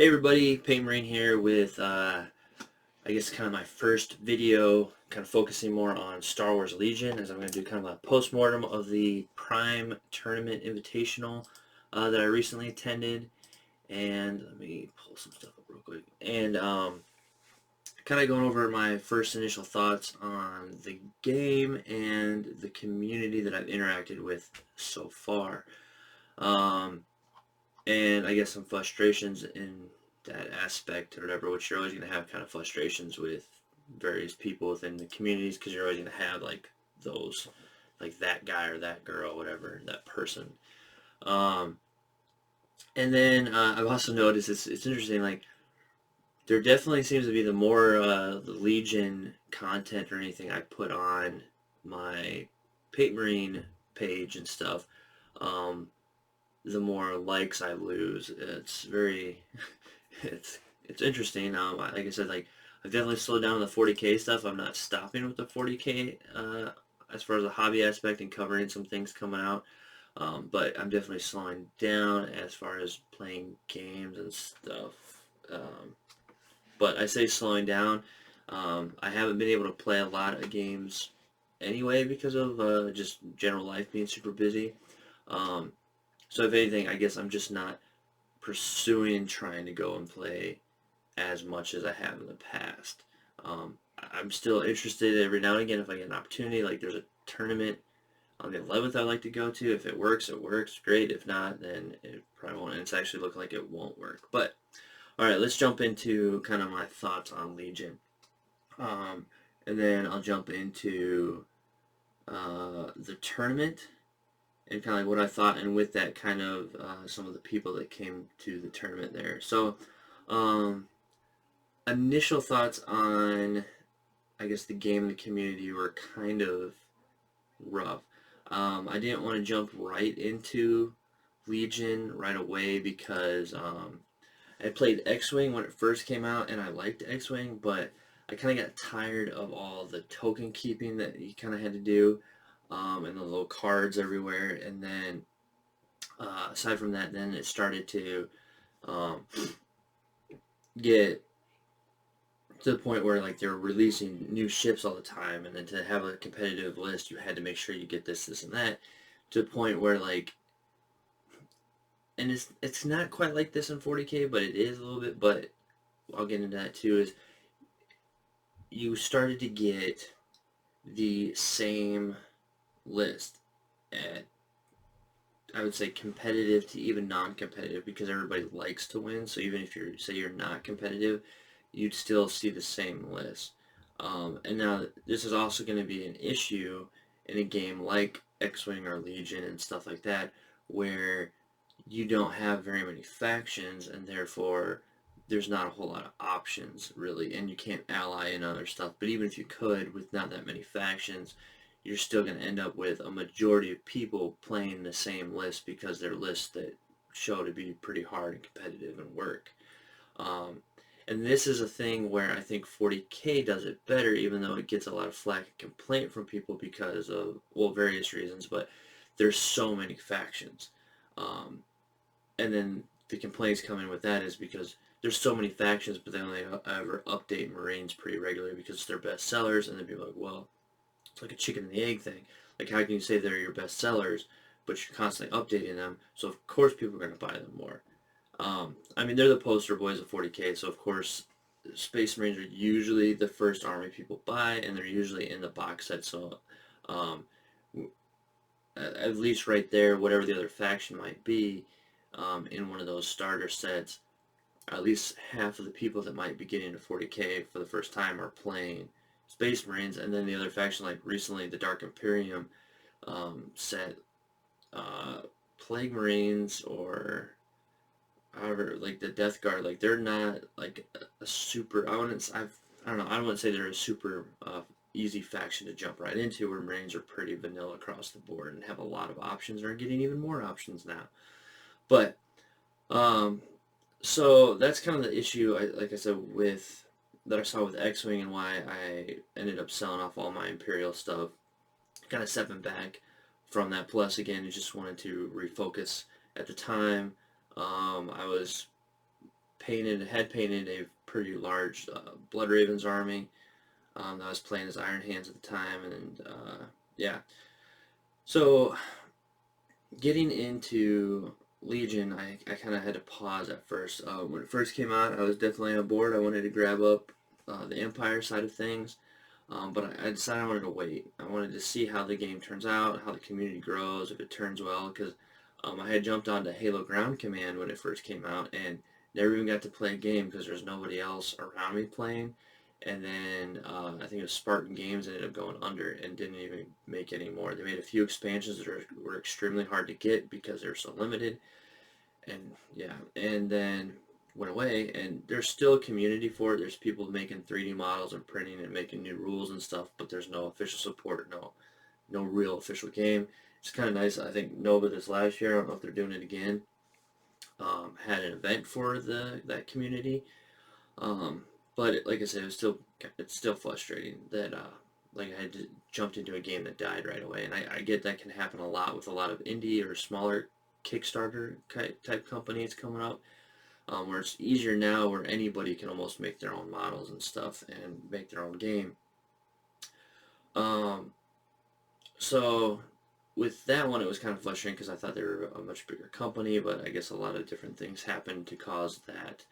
Hey everybody, Payne Marine here with I guess kind of my first video kind of focusing more on Star Wars Legion, as I'm going to do kind of a post-mortem of the Prime Tournament Invitational that I recently attended. And let me pull some stuff up real quick. And kind of going over my first initial thoughts on the game and the community that I've interacted with so far. And I guess some frustrations in that aspect or whatever, which you're always going to have kind of frustrations with various people within the communities, because you're always going to have like those, like that guy or that girl, whatever, that person. Um, and then I've also noticed it's interesting, like there definitely seems to be the more the Legion content or anything I put on my Pate Marine page and stuff, um, the more likes I lose. It's very, it's interesting. Like I said, like I've definitely slowed down the 40K stuff. I'm not stopping with the 40K as far as the hobby aspect and covering some things coming out. But I'm definitely slowing down as far as playing games and stuff. But I say slowing down. I haven't been able to play a lot of games anyway because of just general life being super busy. Um, so if anything, I guess I'm just not pursuing trying to go and play as much as I have in the past. I'm still interested every now and again if I get an opportunity. Like there's a tournament on the 11th I'd like to go to. If it works, it works. Great. If not, then it probably won't. And it's actually looking like it won't work. But all right, let's jump into kind of my thoughts on Legion. Um, and then I'll jump into the tournament and kind of like what I thought, and with that, kind of some of the people that came to the tournament there. So, um, initial thoughts on, I guess, the game and the community were kind of rough. I didn't want to jump right into Legion right away because I played X-Wing when it first came out, and I liked X-Wing, but I kind of got tired of all the token keeping that you kind of had to do, and the little cards everywhere. And then, aside from that, then it started to um, get to the point where like they were releasing new ships all the time, and then to have a competitive list, you had to make sure you get this, and that. To the point where like, and it's not quite like this in 40K, but it is a little bit. But I'll get into that too. Is you started to get the same list at, I would say, competitive to even non-competitive, because everybody likes to win. So even if you're not competitive, you'd still see the same list. And now this is also going to be an issue in a game like X-Wing or Legion and stuff like that, where you don't have very many factions, and therefore there's not a whole lot of options really, and you can't ally and other stuff. But even if you could, with not that many factions, you're still going to end up with a majority of people playing the same list because they're lists that show to be pretty hard and competitive and work. Um, and this is a thing where I think 40K does it better, even though it gets a lot of flack and complaint from people because of, well, various reasons, but there's so many factions. Um, and then the complaints coming with that is because there's so many factions, but they only ever update Marines pretty regularly because it's their best sellers, and then people are like, well, it's like a chicken and the egg thing. Like, how can you say they're your best sellers, but you're constantly updating them? So of course people are going to buy them more. I mean, they're the poster boys of 40K, so of course Space Marines are usually the first army people buy, and they're usually in the box set. So um, at least right there, whatever the other faction might be, in one of those starter sets, at least half of the people that might be getting to 40K for the first time are playing Space Marines. And then the other faction, like recently the Dark Imperium set, Plague Marines, or however, like the Death Guard, like they're not like a super. I don't know. I wouldn't say they're a super easy faction to jump right into. Where Marines are pretty vanilla across the board and have a lot of options, and are getting even more options now. But um, so that's kind of the issue. Like I said, with that I saw with X-Wing, and why I ended up selling off all my Imperial stuff. Kind of stepping back from that. Plus, again, I just wanted to refocus. At the time, I was had painted a pretty large Blood Ravens army that I was playing as Iron Hands at the time, and yeah. So getting into Legion, I kind of had to pause at first. When it first came out, I was definitely on board. I wanted to grab up the Empire side of things, but I decided I wanted to wait. I wanted to see how the game turns out, how the community grows, if it turns well, because I had jumped onto Halo Ground Command when it first came out, and never even got to play a game because there's nobody else around me playing. And then I think it was Spartan Games ended up going under and didn't even make any more. They made a few expansions that were extremely hard to get because they were so limited. And yeah, and then went away. And there's still a community for it. There's people making 3D models and printing and making new rules and stuff, but there's no official support, no real official game. It's kind of nice. I think Nova this last year, I don't know if they're doing it again, had an event for that community. Um, but like I said, it's still frustrating that like I had jumped into a game that died right away, and I get that can happen a lot with a lot of indie or smaller Kickstarter type companies coming up, where it's easier now, where anybody can almost make their own models and stuff and make their own game. Um, so with that one, it was kind of frustrating because I thought they were a much bigger company, but I guess a lot of different things happened to cause that.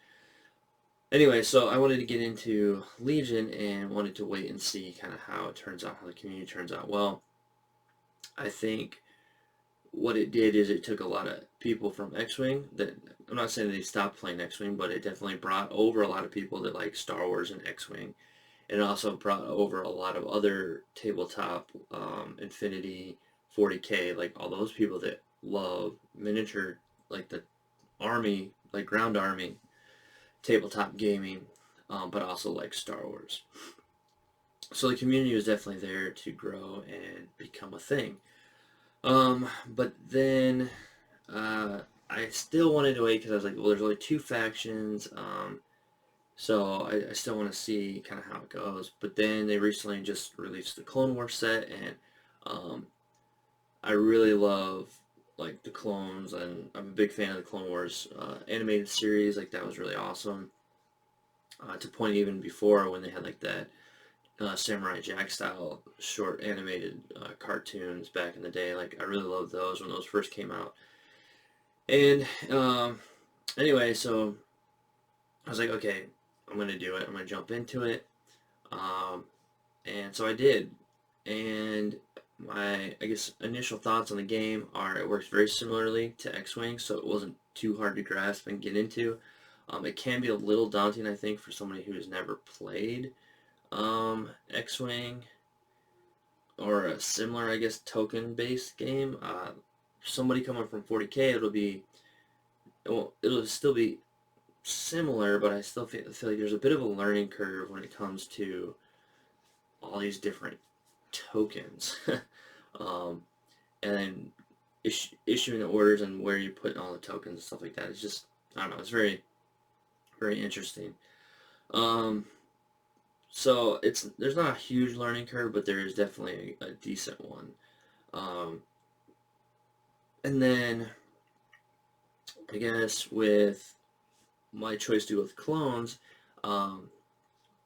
Anyway, so I wanted to get into Legion and wanted to wait and see kind of how it turns out, how the community turns out. Well, I think what it did is it took a lot of people from X-Wing that, I'm not saying they stopped playing X-Wing, but it definitely brought over a lot of people that like Star Wars and X-Wing. And it also brought over a lot of other tabletop, Infinity, 40K, like all those people that love miniature, like the army, like ground army tabletop gaming, but also like Star Wars. So the community was definitely there to grow and become a thing. But then I still wanted to wait because I was like, well, there's only two factions, so I still want to see kind of how it goes. But then they recently just released the Clone Wars set, and um, I really love like the clones, and I'm a big fan of the Clone Wars animated series. Like that was really awesome. To point even before when they had like that Samurai Jack style short animated cartoons back in the day. Like I really loved those when those first came out. And anyway, so I was like, okay, I'm gonna do it. I'm gonna jump into it. Um, and so I did. And my, I guess, initial thoughts on the game are it works very similarly to X-Wing, so it wasn't too hard to grasp and get into. It can be a little daunting, I think, for somebody who's never played X-Wing or a similar, I guess, token-based game. Somebody coming from 40K, it'll still be similar, but I still feel like there's a bit of a learning curve when it comes to all these different tokens, um, and then issuing the orders and where you put all the tokens and stuff like that. It's just, I don't know, it's very, very interesting. Um, so there's not a huge learning curve, but there is definitely a decent one. Um, and then I guess with my choice to go with clones, um,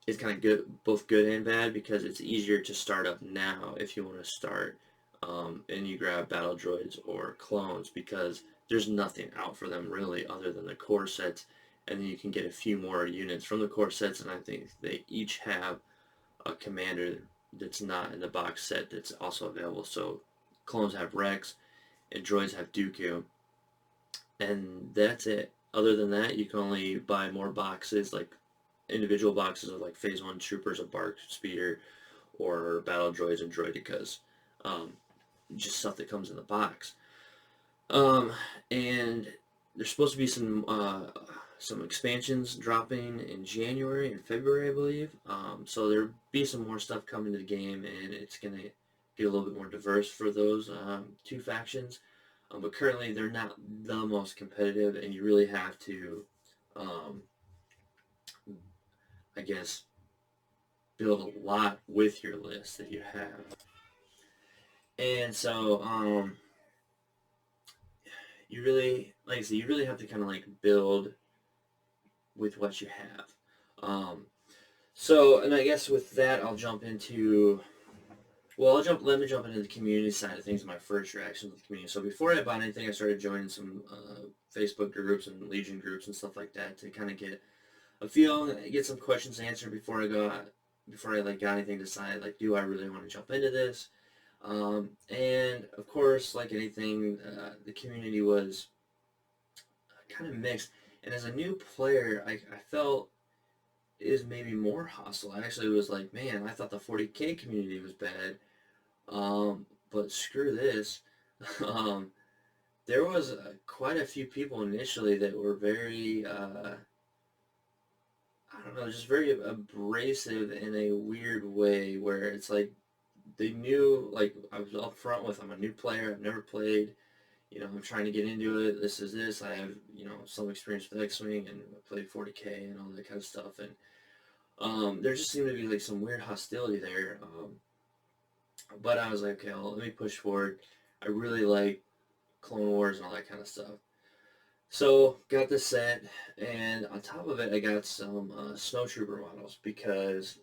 it's kind of good, both good and bad, because it's easier to start up now if you want to start, and you grab battle droids or clones, because there's nothing out for them really other than the core sets, and then you can get a few more units from the core sets, and I think they each have a commander that's not in the box set that's also available. So clones have Rex and droids have Dooku, and that's it. Other than that, you can only buy more boxes, like individual boxes of like Phase 1 Troopers, a BARC Speeder, or Battle Droids and Droidicas. Um, just stuff that comes in the box. Um, and there's supposed to be some expansions dropping in January and February, I believe. So there'll be some more stuff coming to the game, and it's gonna get a little bit more diverse for those two factions. But currently, they're not the most competitive, and you really have to, um, I guess, build a lot with your list that you have. And so, you really, like I said, you really have to kind of like build with what you have. Um, so, and I guess with that, I'll jump into. Well, Let me jump into the community side of things. My first reaction to the community. So before I bought anything, I started joining some Facebook groups and Legion groups and stuff like that to kind of get a feel, get some questions answered before I like got anything decided. Like, do I really want to jump into this? And of course, like anything, the community was kind of mixed. And as a new player, I felt is maybe more hostile. I actually was like, man, I thought the 40K community was bad, but screw this. um, there was quite a few people initially that were very, I don't know, just very abrasive in a weird way where it's like they knew, like, I was up front with, I'm a new player, I've never played, I'm trying to get into it, this is this, I have, some experience with X-Wing, and I played 40K and all that kind of stuff, and there just seemed to be like some weird hostility there. But I was like, okay, well, let me push forward. I really like Clone Wars and all that kind of stuff. So got this set, and on top of it, I got some Snowtrooper models because,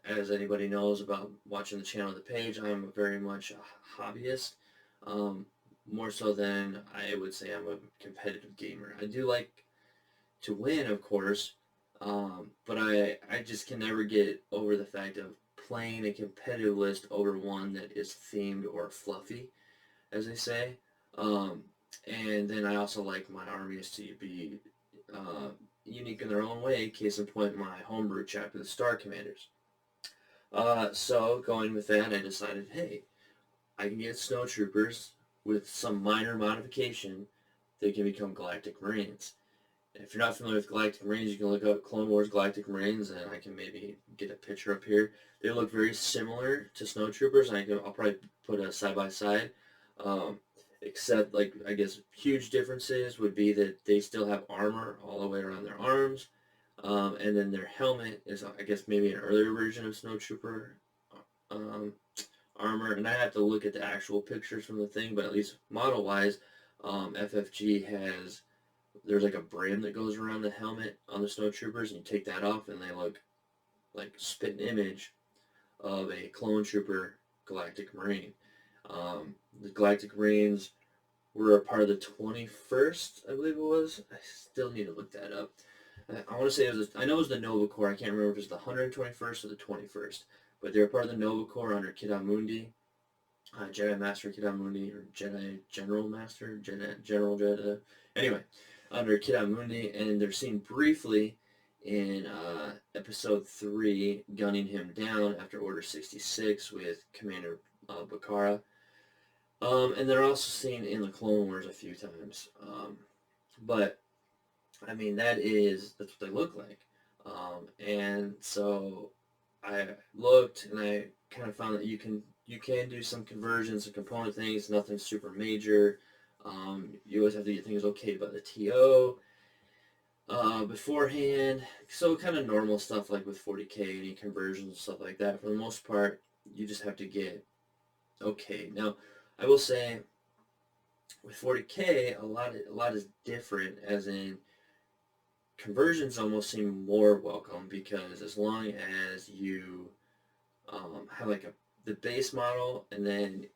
as anybody knows about watching the channel or the page, I'm very much a hobbyist. Um, More so than I would say I'm a competitive gamer. I do like to win, of course, but I just can never get over the fact of playing a competitive list over one that is themed or fluffy, as they say. Um, and then I also like my armies to be uh, unique in their own way. Case in point, my homebrew chapter, the Star Commanders. So going with that, I decided, hey, I can get Snowtroopers with some minor modification. They can become Galactic Marines. If you're not familiar with Galactic Marines, you can look up Clone Wars Galactic Marines, and I can maybe get a picture up here. They look very similar to Snowtroopers, and I'll probably put a side by side. Except, like, I guess huge differences would be that they still have armor all the way around their arms, and then their helmet is, I guess, maybe an earlier version of Snowtrooper um, armor. And I have to look at the actual pictures from the thing, but at least model-wise, FFG has there's like a brim that goes around the helmet on the snowtroopers, and you take that off, and they look like spit image of a clone trooper Galactic Marine. The Galactic Marines were a part of the 21st, I believe it was. I still need to look that up. I want to say I know it was the Nova Corps. I can't remember if it was the 121st or the 21st, but they were part of the Nova Corps under Kid-Mundi, Jedi Master Kid-Mundi, or Jedi General Master, General Jedi. Anyway, under Kid-Mundi, and they're seen briefly in Episode 3, gunning him down after Order 66 with Commander Bakara. And they're also seen in the Clone Wars a few times. But, I mean, that's what they look like. And so I looked, and I kind of found that you can do some conversions and component things, nothing super major. You always have to get things okay by the TO beforehand. So kind of normal stuff like with 40K, any conversions and stuff like that. For the most part, you just have to get okay. Now, I will say with 40K, a lot is different, as in conversions almost seem more welcome, because as long as you have like the base model, and then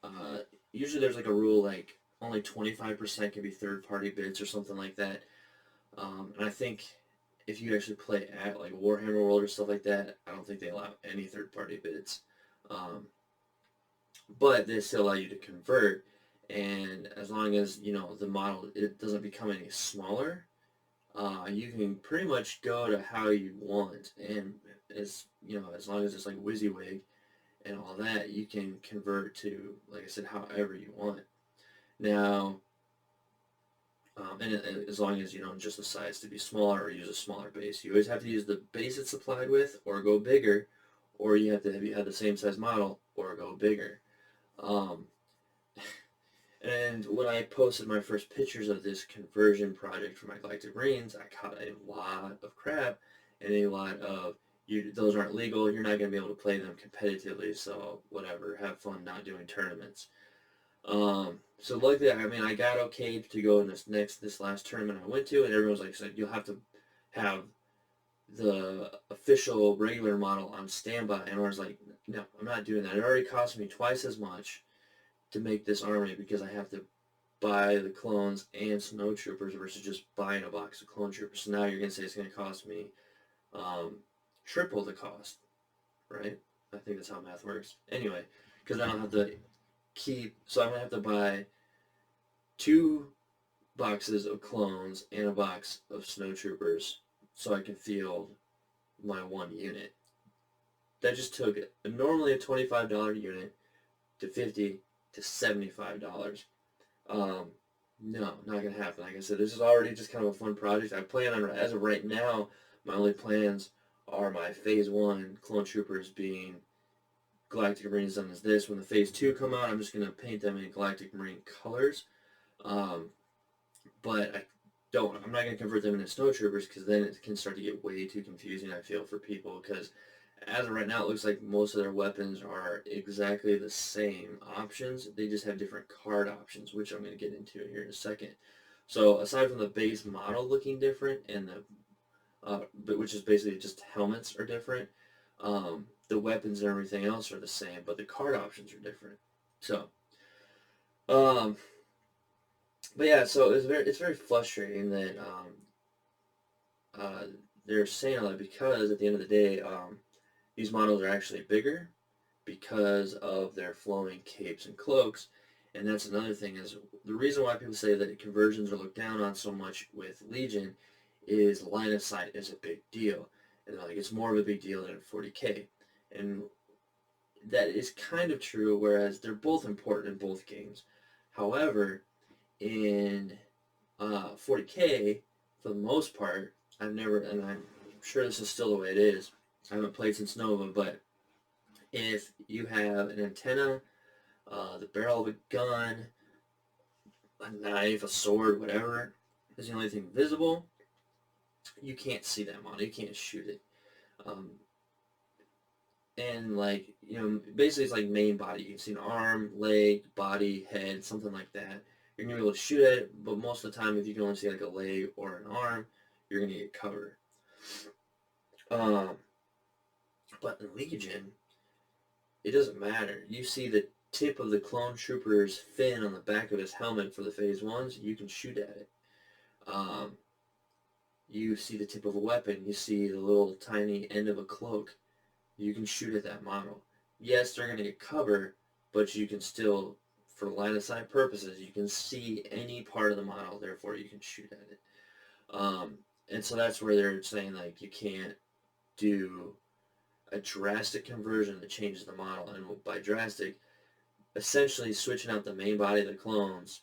usually there's like a rule like only 25% can be third-party bids or something like that. And I think if you actually play at like Warhammer World or stuff like that, I don't think they allow any third-party bids. But they still allow you to convert, and as long as the model it doesn't become any smaller, you can pretty much go to how you want, and as long as it's like WYSIWYG and all that, you can convert to, like I said, however you want. Now, and as long as you don't just decide to be smaller or use a smaller base, you always have to use the base it's supplied with, or go bigger, or you have to have the same size model, or go bigger. And when I posted my first pictures of this conversion project for my Galactic Marines, I caught a lot of crap and a lot of, those aren't legal, you're not going to be able to play them competitively, so whatever, have fun not doing tournaments. So luckily, I mean, I got okayed to go in this last tournament I went to, and everyone was like, said, you'll have to have the official regular model on standby, and I was like, no, I'm not doing that. It already cost me twice as much to make this army because I have to buy the clones and snow troopers versus just buying a box of clone troopers. So now you're gonna say it's gonna cost me um, triple the cost, right? I think that's how math works. Anyway, because I don't have to so I'm gonna have to buy 2 boxes of clones and a box of snow troopers so I can field my 1 unit. That just took normally a $25 unit to $50 to $75. Um, no, not gonna happen. Like I said, this is already just kind of a fun project. I plan on, as of right now, my only plans are my Phase 1 clone troopers being Galactic Marines done as this. When the Phase 2 come out, I'm just gonna paint them in Galactic Marine colors. Um, but I'm not gonna convert them into snow troopers because then it can start to get way too confusing. I feel for people because as of right now, it looks like most of their weapons are exactly the same options. They just have different card options, which I'm going to get into here in a second. So aside from the base model looking different and which is basically just helmets are different, the weapons and everything else are the same, but the card options are different. So, um, but yeah, so it's very frustrating that uh, they're saying all that because at the end of the day, these models are actually bigger because of their flowing capes and cloaks. And that's another thing is the reason why people say that conversions are looked down on so much with Legion is line of sight is a big deal. And like it's more of a big deal than 40k. And that is kind of true, whereas they're both important in both games. However, in 40k, for the most part, and I'm sure this is still the way it is. I haven't played since Nova, but if you have an antenna, the barrel of a gun, a knife, a sword, whatever, is the only thing visible, you can't see that model. You can't shoot it. Um, and like, basically it's like main body. You can see an arm, leg, body, head, something like that. You're going to be able to shoot at it, but most of the time if you can only see like a leg or an arm, you're going to get covered. But in Legion, it doesn't matter. You see the tip of the clone trooper's fin on the back of his helmet for the phase ones, you can shoot at it. You see the tip of a weapon, you see the little tiny end of a cloak, you can shoot at that model. Yes, they're going to get cover, but you can still, for line of sight purposes, you can see any part of the model, therefore you can shoot at it. And so that's where they're saying like you can't do a drastic conversion that changes the model, and by drastic, essentially switching out the main body of the clones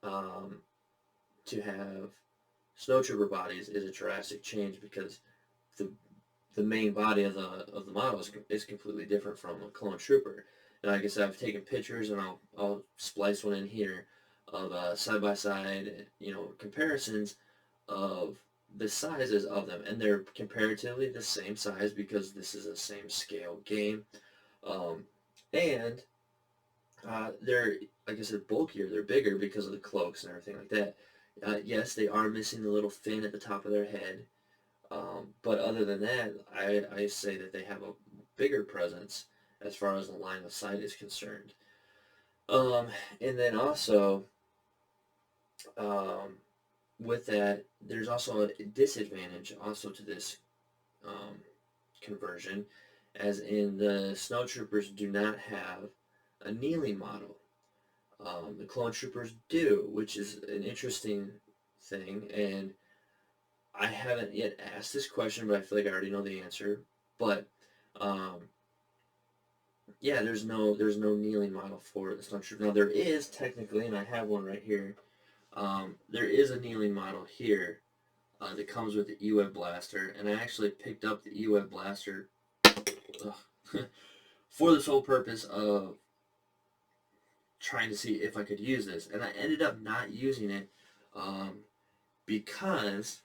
to have snowtrooper bodies is a drastic change because the main body of the model is completely different from a clone trooper. And like I said, I've taken pictures and I'll splice one in here of side by side comparisons of the sizes of them, and they're comparatively the same size because this is a same scale game, and they're, like I said, bulkier. They're bigger because of the cloaks and everything like that. Yes, they are missing the little fin at the top of their head, but other than that, I say that they have a bigger presence as far as the line of sight is concerned. And then also, with that, there's also a disadvantage also to this conversion, as in the snow troopers do not have a kneeling model. The clone troopers do, which is an interesting thing, and I haven't yet asked this question, but I feel like I already know the answer. But yeah, there's no kneeling model for the snow trooper. Now there is technically, and I have one right here. There is a kneeling model here that comes with the E-Web blaster, and I actually picked up the E-Web blaster for the sole purpose of trying to see if I could use this, and I ended up not using it because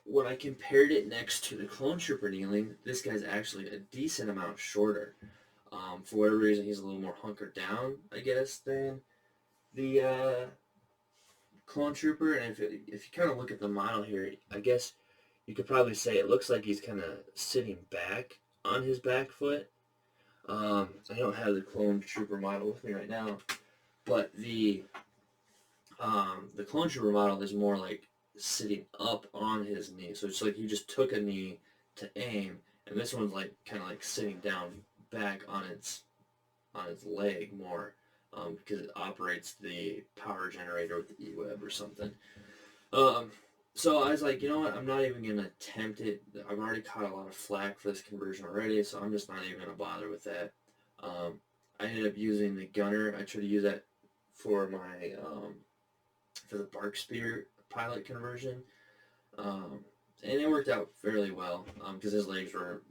when I compared it next to the clone trooper kneeling, this guy's actually a decent amount shorter. For whatever reason, he's a little more hunkered down, I guess, than the clone trooper, and if you kind of look at the model here, I guess you could probably say it looks like he's kind of sitting back on his back foot. I don't have the clone trooper model with me right now, but the clone trooper model is more like sitting up on his knee. So it's like he just took a knee to aim, and this one's like kind of like sitting down back on its leg more, because it operates the power generator with the E-Web or something. Um, so I was like, you know what? I'm not even gonna attempt it. I've already caught a lot of flack for this conversion already, so I'm just not even gonna bother with that. I ended up using the gunner. I tried to use that for my for the Bark Spear pilot conversion, um, and it worked out fairly well because his legs were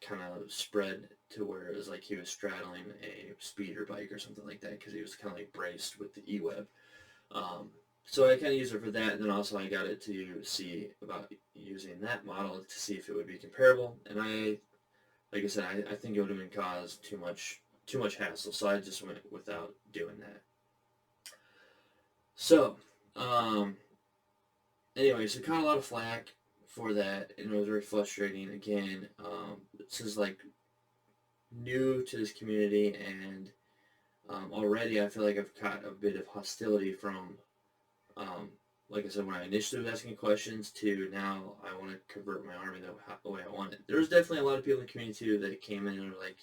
kind of spread to where it was like he was straddling a speeder bike or something like that because he was kind of like braced with the E-Web. Um, so I kind of used it for that, and then also I got it to see about using that model to see if it would be comparable. And like I said, I think it would have been caused too much hassle, so I just went without doing that. So, um, anyway, so caught a lot of flack for that, and it was very frustrating. Again, this is like new to this community, and already I feel like I've caught a bit of hostility from, um, like I said, when I initially was asking questions to now I want to convert my army the way I want it. There was definitely a lot of people in the community too that came in and were like,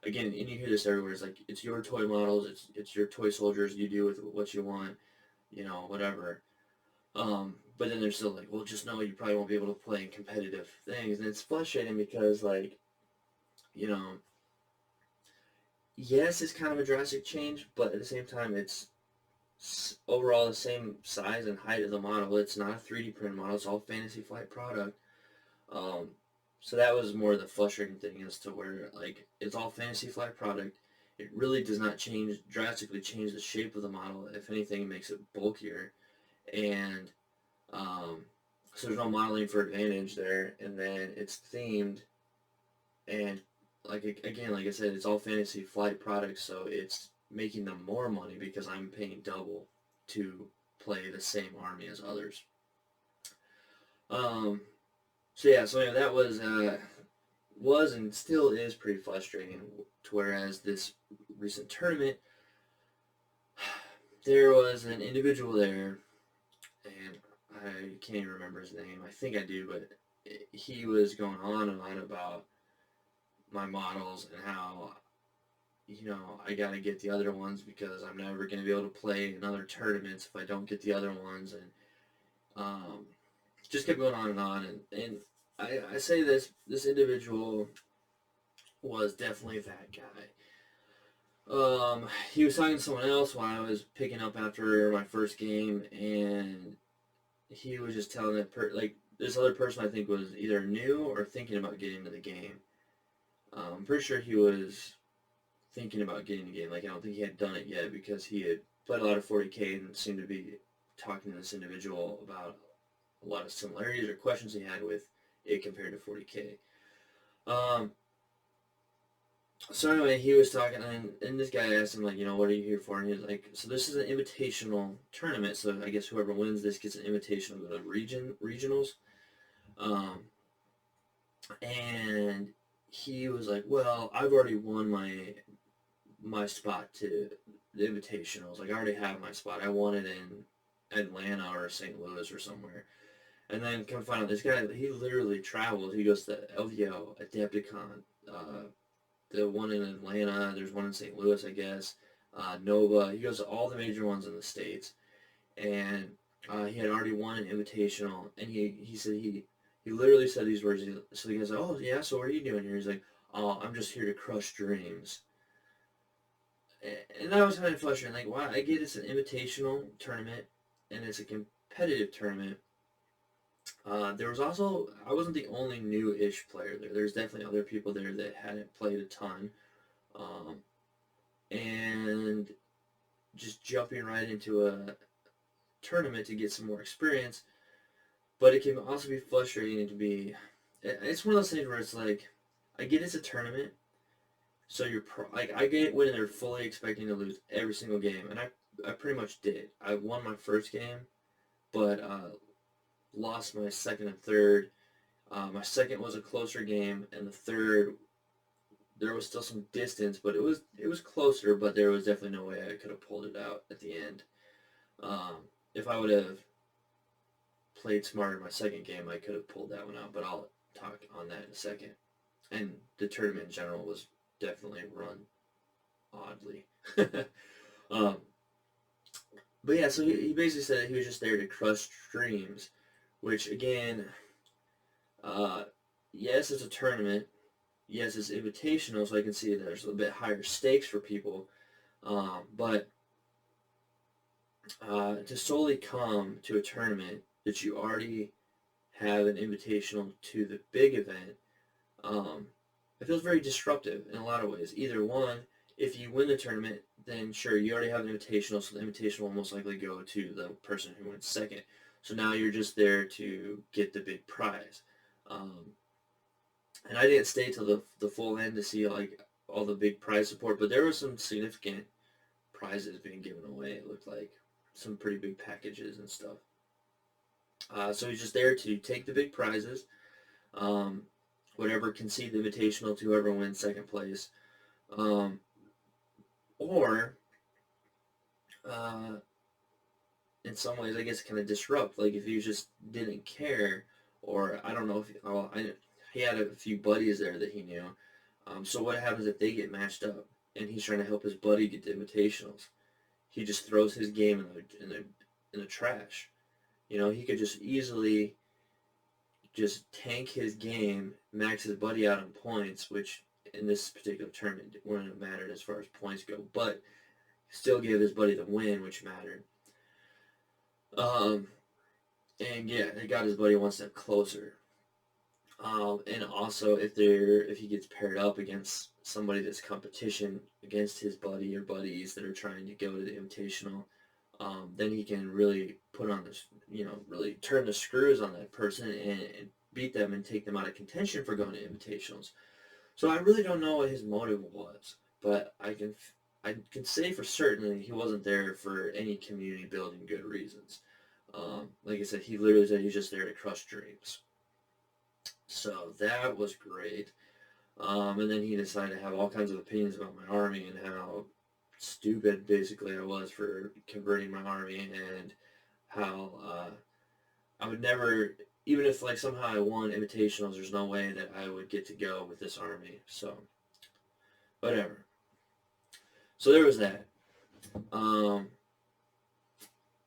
again, and you hear this everywhere. It's like it's your toy models, it's your toy soldiers. You do with what you want, whatever. But then they're still like, well, just know you probably won't be able to play in competitive things, and it's frustrating because like, you know, yes, it's kind of a drastic change, but at the same time, it's overall the same size and height of the model. It's not a 3D print model. It's all Fantasy Flight product. Um, so that was more the frustrating thing as to where like it's all Fantasy Flight product. It really does not drastically change the shape of the model. If anything, it makes it bulkier, and um, so there's no modeling for advantage there. And then it's themed, and like again, like I said, it's all Fantasy Flight products, so it's making them more money because I'm paying double to play the same army as others. Um, so yeah, so yeah, that was and still is pretty frustrating. Whereas this recent tournament, there was an individual there, and I can't even remember his name. I think I do, but he was going on and on about my models and how I gotta get the other ones because I'm never gonna be able to play in other tournaments if I don't get the other ones, and um, just kept going on and on. And I say this individual was definitely that guy. He was talking to someone else while I was picking up after my first game, and he was just telling like this other person I think was either new or thinking about getting into the game. I'm pretty sure he was thinking about getting the game. Like I don't think he had done it yet because he had played a lot of 40K and seemed to be talking to this individual about a lot of similarities or questions he had with it compared to 40K. Um, so anyway, he was talking, and this guy asked him, like, what are you here for? And he was like, so this is an invitational tournament, so I guess whoever wins this gets an invitational to go to regionals. And he was like, well, I've already won my spot to the invitationals. Like, I already have my spot. I won it in Atlanta or St. Louis or somewhere. And then come find out this guy, he literally travels. He goes to LVO, Adepticon, the one in Atlanta. There's one in St. Louis, I guess. Nova. He goes to all the major ones in the States. And he had already won an invitational. And he said he literally said these words. So he goes, oh, yeah, so what are you doing here? He's like, oh, I'm just here to crush dreams. And that was kind of frustrating. Like, wow, I get it's an invitational tournament, and it's a competitive tournament. There was also, I wasn't the only new-ish player there. There's definitely other people there that hadn't played a ton. Um, and just jumping right into a tournament to get some more experience. But it can also be frustrating to be, it's one of those things where it's like, I get it's a tournament, so you're like I get when they're fully expecting to lose every single game, and I pretty much did. I won my first game, but lost my second and third. My second was a closer game, and the third there was still some distance, but it was closer. But there was definitely no way I could have pulled it out at the end. If I would have played smarter in my second game, I could have pulled that one out. But I'll talk on that in a second. And the tournament in general was definitely run oddly. um, but yeah, so he basically said he was just there to crush dreams, which again, uh, yes, it's a tournament. Yes, it's invitational, so I can see there's a bit higher stakes for people. But to solely come to a tournament that you already have an invitational to the big event, um, it feels very disruptive in a lot of ways. Either one, if you win the tournament, then sure, you already have an invitational, so the invitational will most likely go to the person who went second. So now you're just there to get the big prize. Um, and I didn't stay till the full end to see like all the big prize support, but there was some significant prizes being given away. It looked like some pretty big packages and stuff. So he's just there to take the big prizes, um, whatever concede the invitational to whoever wins second place, um, or uh, in some ways, I guess, kind of disrupt. Like if you just didn't care, or I don't know if he had a few buddies there that he knew. So what happens if they get matched up and he's trying to help his buddy get the invitationals? He just throws his game in the trash. He could just easily just tank his game, max his buddy out on points, which in this particular tournament wouldn't have mattered as far as points go, but still give his buddy the win, which mattered. And yeah, it got his buddy one step closer. And also, if he gets paired up against somebody that's competition against his buddy or buddies that are trying to go to the invitational, then he can really put on this, really turn the screws on that person and beat them and take them out of contention for going to invitationals. So I really don't know what his motive was, but I can say for certain he wasn't there for any community building good reasons. Like I said, he literally said he's just there to crush dreams. So that was great. And then he decided to have all kinds of opinions about my army and how stupid basically I was for converting my army and how I would never, even if like somehow I won invitationals, there's no way that I would get to go with this army. So whatever. So there was that. Um,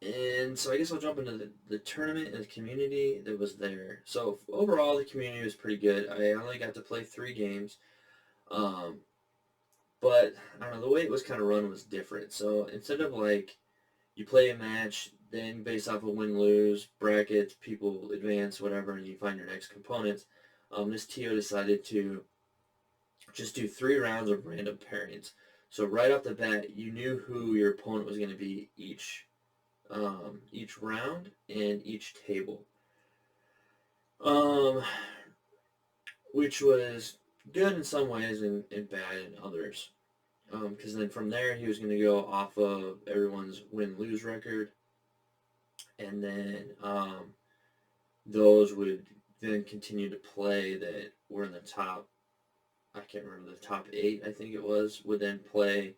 and so I guess I'll jump into the tournament and the community that was there. So overall, the community was pretty good. I only got to play 3 games. Um, but I don't know, the way it was kind of run was different. So instead of like you play a match, then based off of win-lose, brackets, people advance, whatever, and you find your next components, this TO decided to just do 3 rounds of random pairings. So right off the bat, you knew who your opponent was going to be each round and each table, um, which was good in some ways and bad in others. Because then from there he was going to go off of everyone's win-lose record, and then those would then continue to play that were in the top, I can't remember, the top 8 I think it was, would then play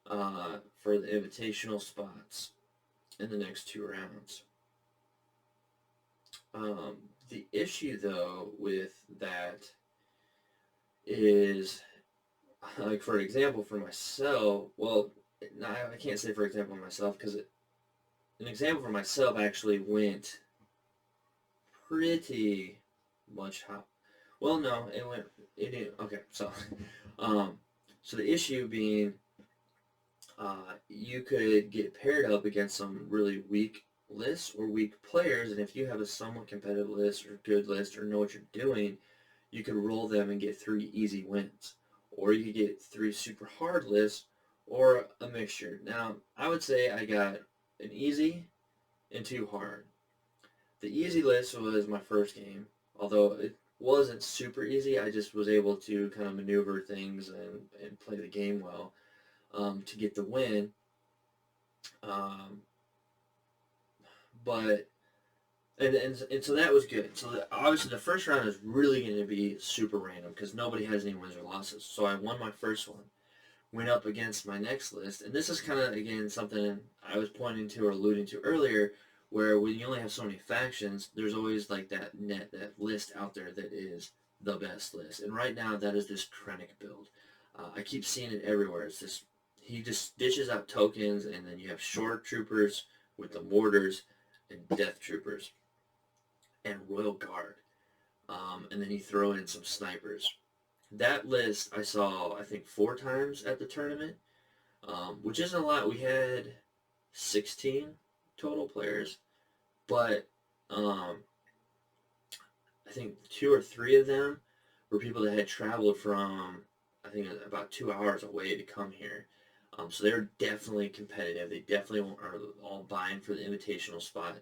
for the invitational spots in the next 2 rounds. The issue though with that is, like for example, for myself, well, I can't say for example myself because an example for myself actually went pretty much how. Well, no, it went. It didn't. Okay, so, so the issue being, you could get paired up against some really weak lists or weak players, and if you have a somewhat competitive list or good list or know what you're doing, you could roll them and get 3 easy wins, or you could get 3 super hard lists, or a mixture. Now, I would say I got an easy and 2 hard. The easy list was my first game, although it wasn't super easy. I just was able to kind of maneuver things and play the game well to get the win. Um, but and so that was good. So obviously the first round is really going to be super random because nobody has any wins or losses. So I won my first one, went up against my next list, and this is kind of again something I was pointing to or alluding to earlier, where when you only have so many factions, there's always like that list out there that is the best list. And right now that is this Krennic build. I keep seeing it everywhere. It's this he just dishes out tokens, and then you have short troopers with the mortars and death troopers and royal guard, and then you throw in some snipers. That list I saw I think 4 times at the tournament, which isn't a lot. We had 16 total players, but um, I think 2 or 3 of them were people that had traveled from I think about 2 hours away to come here. So they're definitely competitive. They definitely are all buying for the invitational spot.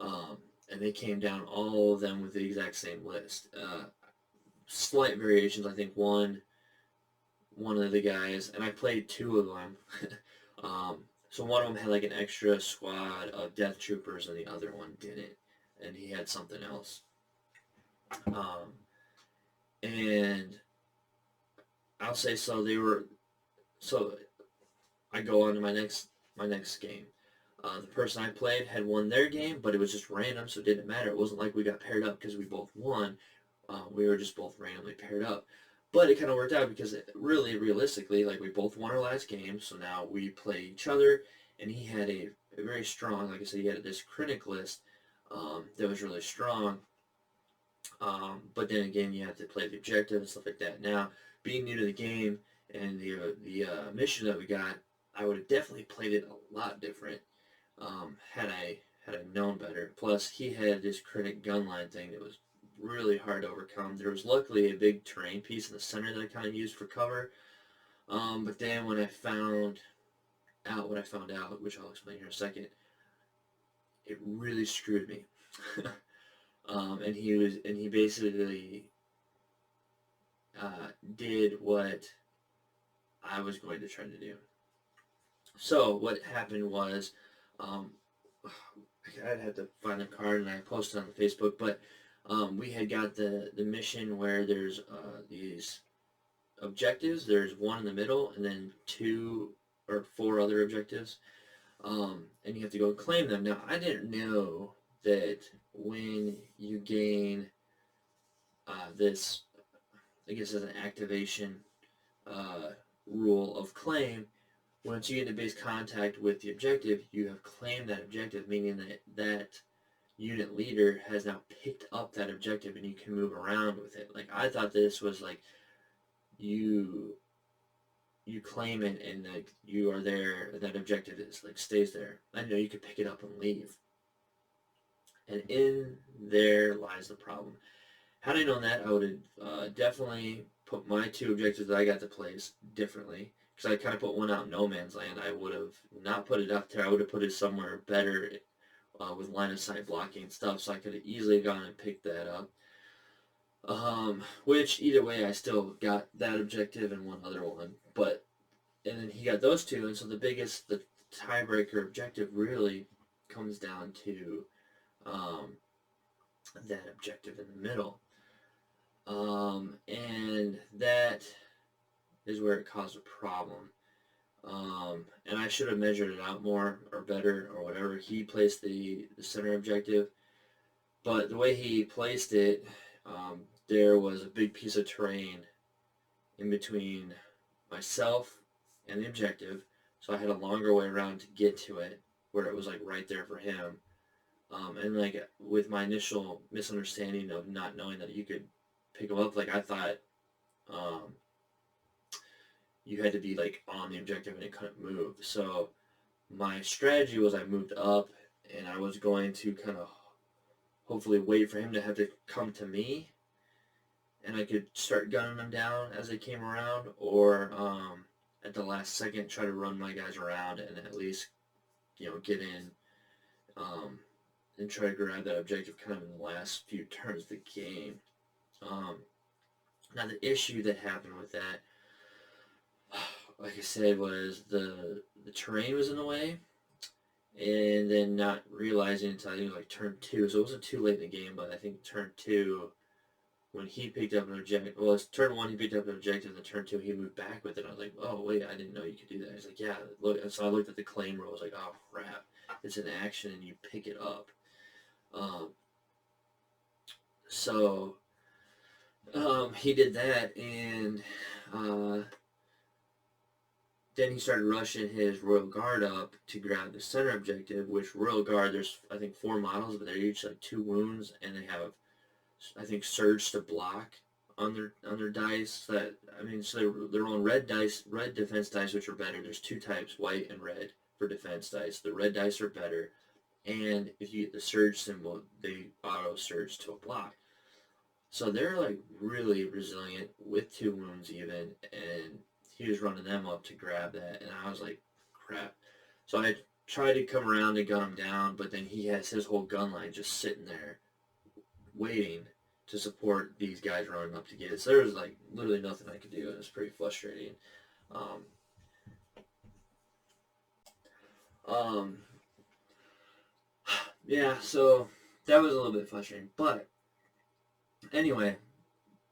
Um, and they came down, all of them with the exact same list. Slight variations. I think one of the guys, and I played 2 of them. So one of them had like an extra squad of death troopers, and the other one didn't, and he had something else. Um, and I'll say so. They were so. I go on to my next game. The person I played had won their game, but it was just random, so it didn't matter. It wasn't like we got paired up because we both won. We were just both randomly paired up. But it kind of worked out because really, realistically, like we both won our last game, so now we play each other. And he had a very strong, like I said, he had this Krennic list that was really strong. But then again, you have to play the objective and stuff like that. Now, being new to the game and the mission that we got, I would have definitely played it a lot different had I known better. Plus, he had this Krennic gunline thing that was really hard to overcome. There was luckily a big terrain piece in the center that I kind of used for cover. But then when I found out what I found out, which I'll explain here in a second, it really screwed me. And he basically did what I was going to try to do. So what happened was, um, I'd have to find the card and I posted on Facebook, but we had got the mission where there's these objectives. There's one in the middle, and then 2 or 4 other objectives, and you have to go and claim them. Now, I didn't know that when you gain this, I guess, as an activation uh, rule of claim, once you get into base contact with the objective, you have claimed that objective, meaning that unit leader has now picked up that objective and you can move around with it. Like, I thought this was like you claim it and like you are there, that objective is like stays there. I know you could pick it up and leave. And in there lies the problem. Had I known that, I would have definitely put my 2 objectives that I got to place differently. Because I kind of put one out in no man's land. I would have not put it up there. I would have put it somewhere better with line of sight blocking and stuff, so I could have easily gone and picked that up. Which either way, I still got that objective and one other one. And then he got those 2, and so the tiebreaker objective really comes down to that objective in the middle. And that is where it caused a problem. And I should have measured it out more or better or whatever. He placed the center objective, but the way he placed it, there was a big piece of terrain in between myself and the objective, so I had a longer way around to get to it, where it was like right there for him. And like with my initial misunderstanding of not knowing that you could pick them up, like I thought you had to be like on the objective and it couldn't move. So my strategy was I moved up and I was going to kind of hopefully wait for him to have to come to me and I could start gunning them down as they came around, or at the last second try to run my guys around and at least get in and try to grab that objective kind of in the last few turns of the game. Now the issue that happened with that, like I said, was the terrain was in the way, and then not realizing until I think like turn 2, so it wasn't too late in the game, but I think turn 2, when he picked up an objective, well, it's turn 1 he picked up an objective, and then turn 2 he moved back with it. I was like, oh wait, I didn't know you could do that. He's like, yeah, look. And so I looked at the claim roll. I was like, oh crap, it's an action and you pick it up. Um, so he did that, and uh, then he started rushing his Royal Guard up to grab the center objective, which Royal Guard, there's I think 4 models, but they're each like 2 wounds, and they have I think surge to block on their dice. That I mean, so they're on red dice, red defense dice, which are better. There's 2 types, white and red, for defense dice. The red dice are better, and if you get the surge symbol, they auto surge to a block. So they're like really resilient with 2 wounds even, and he was running them up to grab that, and I was like, crap. So I tried to come around to gun him down, but then he has his whole gun line just sitting there waiting to support these guys running up to get it. So there was like literally nothing I could do, and it was pretty frustrating. Um, um, yeah, so that was a little bit frustrating, but anyway,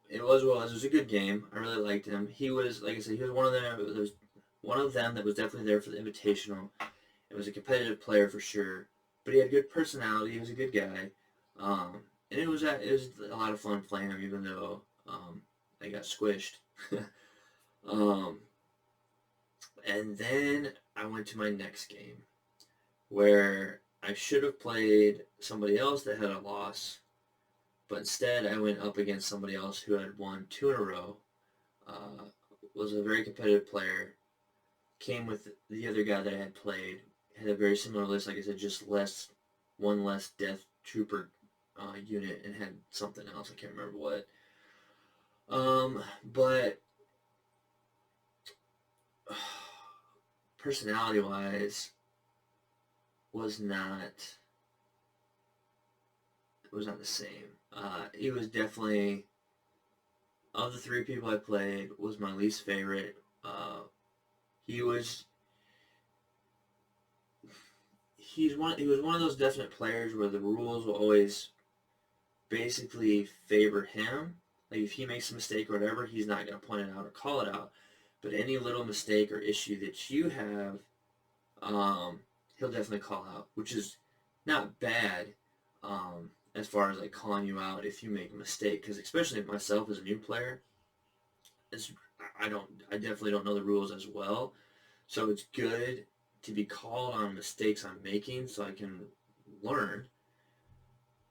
it was what it was. It was a good game. I really liked him. He was, like I said, he was one of them. There was one of them that was definitely there for the Invitational. It was a competitive player for sure, but he had good personality. He was a good guy, and it was a lot of fun playing him, even though I got squished. um, and then I went to my next game, where I should have played somebody else that had a loss, but instead I went up against somebody else who had won 2 in a row. Was a very competitive player. Came with the other guy that I had played. Had a very similar list, like I said, just one less Death Trooper unit, and had something else. I can't remember what. But personality-wise, was not the same. He was definitely, of the 3 people I played, was my least favorite. He was he was one of those definite players where the rules will always basically favor him. Like if he makes a mistake or whatever, he's not going to point it out or call it out. But any little mistake or issue that you have, he'll definitely call out, which is not bad, as far as like calling you out if you make a mistake. Because especially myself as a new player, it's, I definitely don't know the rules as well, so it's good to be called on mistakes I'm making so I can learn.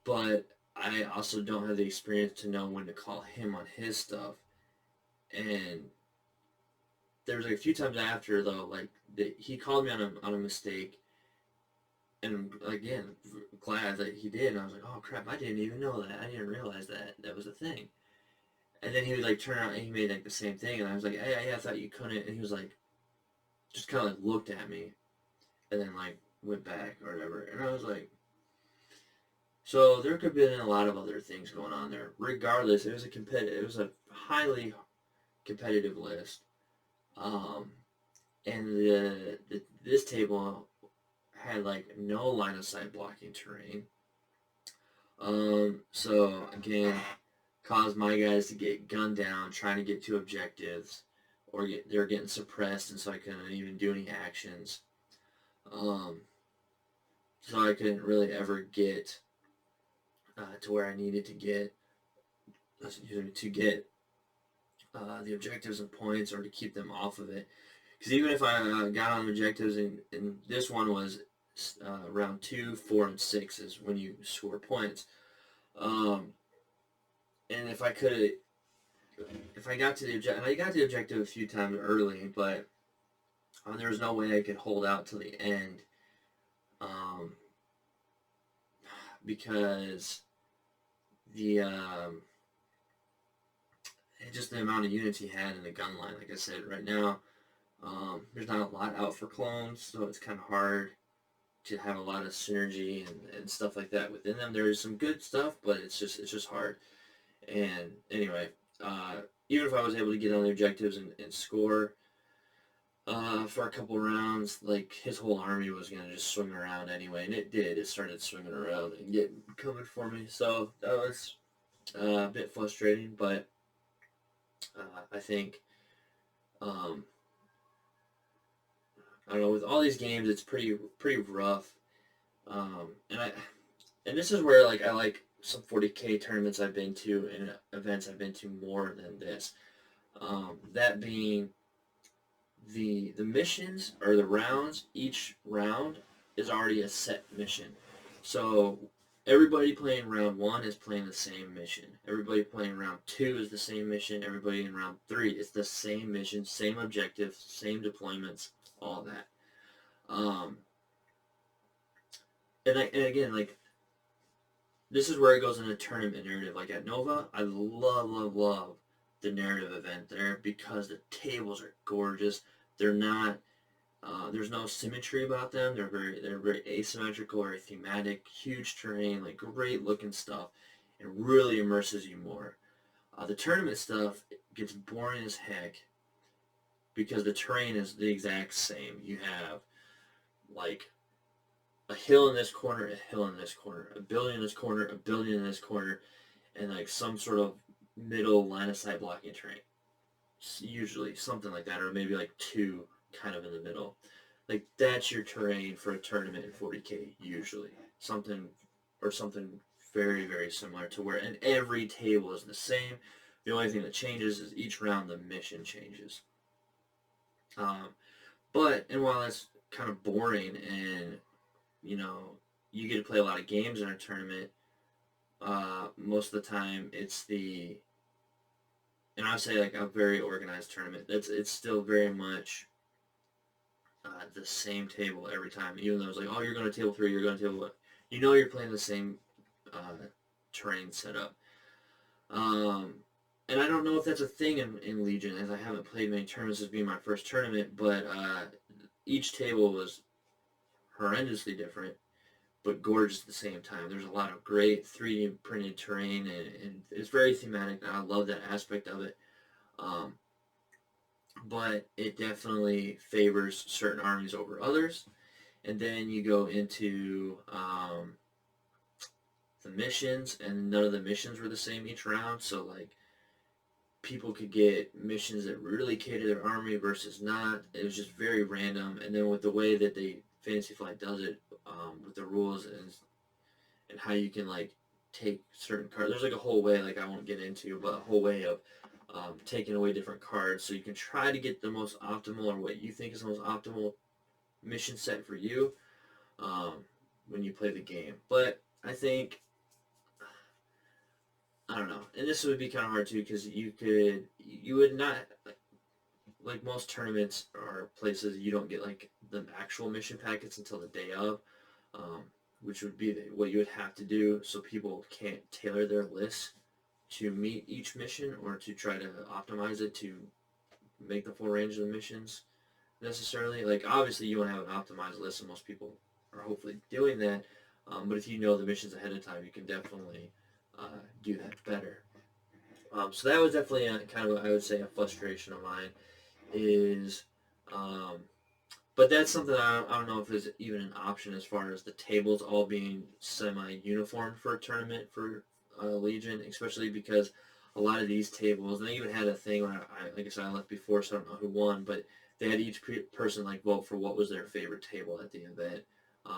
But I also don't have the experience to know when to call him on his stuff. And there was like a few times after though, like he called me on a mistake, and again, glad that he did. And I was like, oh crap, I didn't even know that. I didn't realize that was a thing. And then he would like turn around and he made like the same thing, and I was like, hey, I thought you couldn't. And he was like, just kind of like looked at me, and then like went back or whatever. And I was like, so there could have been a lot of other things going on there. Regardless, it was a highly competitive list. Um, and this table had like no line of sight blocking terrain. So again, caused my guys to get gunned down trying to get to objectives, or they're getting suppressed, and so I couldn't even do any actions. Um, so I couldn't really ever get to where I needed to get the objectives and points, or to keep them off of it. Because even if I got on objectives, and this one was round 2, 4, and 6 is when you score points. And if I got to the objective, and I got the objective a few times early, but there was no way I could hold out till the end, because the just the amount of units he had in the gun line. Like I said, right now there's not a lot out for clones, so it's kind of hard to have a lot of synergy and stuff like that within them. There is some good stuff, but it's just hard. And anyway, even if I was able to get on the objectives and score, for a couple rounds. Like his whole army was gonna just swing around anyway, and it did. It started swinging around and coming for me. So that was a bit frustrating, but I think um, I don't know. With all these games, it's pretty rough. And this is where like I like some 40K tournaments I've been to and events I've been to more than this. That being the missions or the rounds. Each round is already a set mission, so everybody playing round one is playing the same mission. Everybody playing round two is the same mission. Everybody in round three is the same mission, same objective, same deployments, all that. Um, and again, like this is where it goes into tournament narrative. Like at Nova, I love the narrative event there because the tables are gorgeous. They're not. There's no symmetry about them. They're very asymmetrical, very thematic, huge terrain, like great looking stuff, and really immerses you more. The tournament stuff gets boring as heck because the terrain is the exact same. You have like a hill in this corner, a hill in this corner, a building in this corner, a building in this corner, and like some sort of middle line of sight blocking terrain. Usually something like that, or maybe like two kind of in the middle. Like that's your terrain for a tournament in 40K usually. Something very similar to where, and every table is the same. The only thing that changes is each round the mission changes. Um, and while that's kind of boring and you know you get to play a lot of games in a tournament, most of the time and I would say like a very organized tournament. It's still very much the same table every time. Even though it's like, oh, you're going to table three, you're going to table one. You know you're playing the same terrain setup. Um, and I don't know if that's a thing in Legion, as I haven't played many tournaments as being my first tournament, but each table was horrendously different, but gorgeous at the same time. There's a lot of great 3D printed terrain, and it's very thematic, and I love that aspect of it. Um, but it definitely favors certain armies over others. And then you go into the missions, and none of the missions were the same each round. So like people could get missions that really cater their army versus not. It was just very random. And then with the way that Fantasy Flight does it, with the rules and how you can like take certain cards. There's like a whole way, like I won't get into, but a whole way of taking away different cards, so you can try to get the most optimal, or what you think is the most optimal mission set for you when you play the game. But I think I don't know, and this would be kind of hard too because you would not like most tournaments or places you don't get like the actual mission packets until the day of, um, which would be what you would have to do so people can't tailor their lists to meet each mission or to try to optimize it to make the full range of the missions necessarily. Like obviously you want to have an optimized list, and most people are hopefully doing that. But if you know the missions ahead of time, you can definitely do that better. So that was definitely a kind of, I would say, a frustration of mine is, um, but that's something I don't know if is even an option as far as the tables all being semi-uniform for a tournament for Legion, especially because a lot of these tables, and they even had a thing where like I said, I left before, so I don't know who won, but they had each person like vote for what was their favorite table at the event,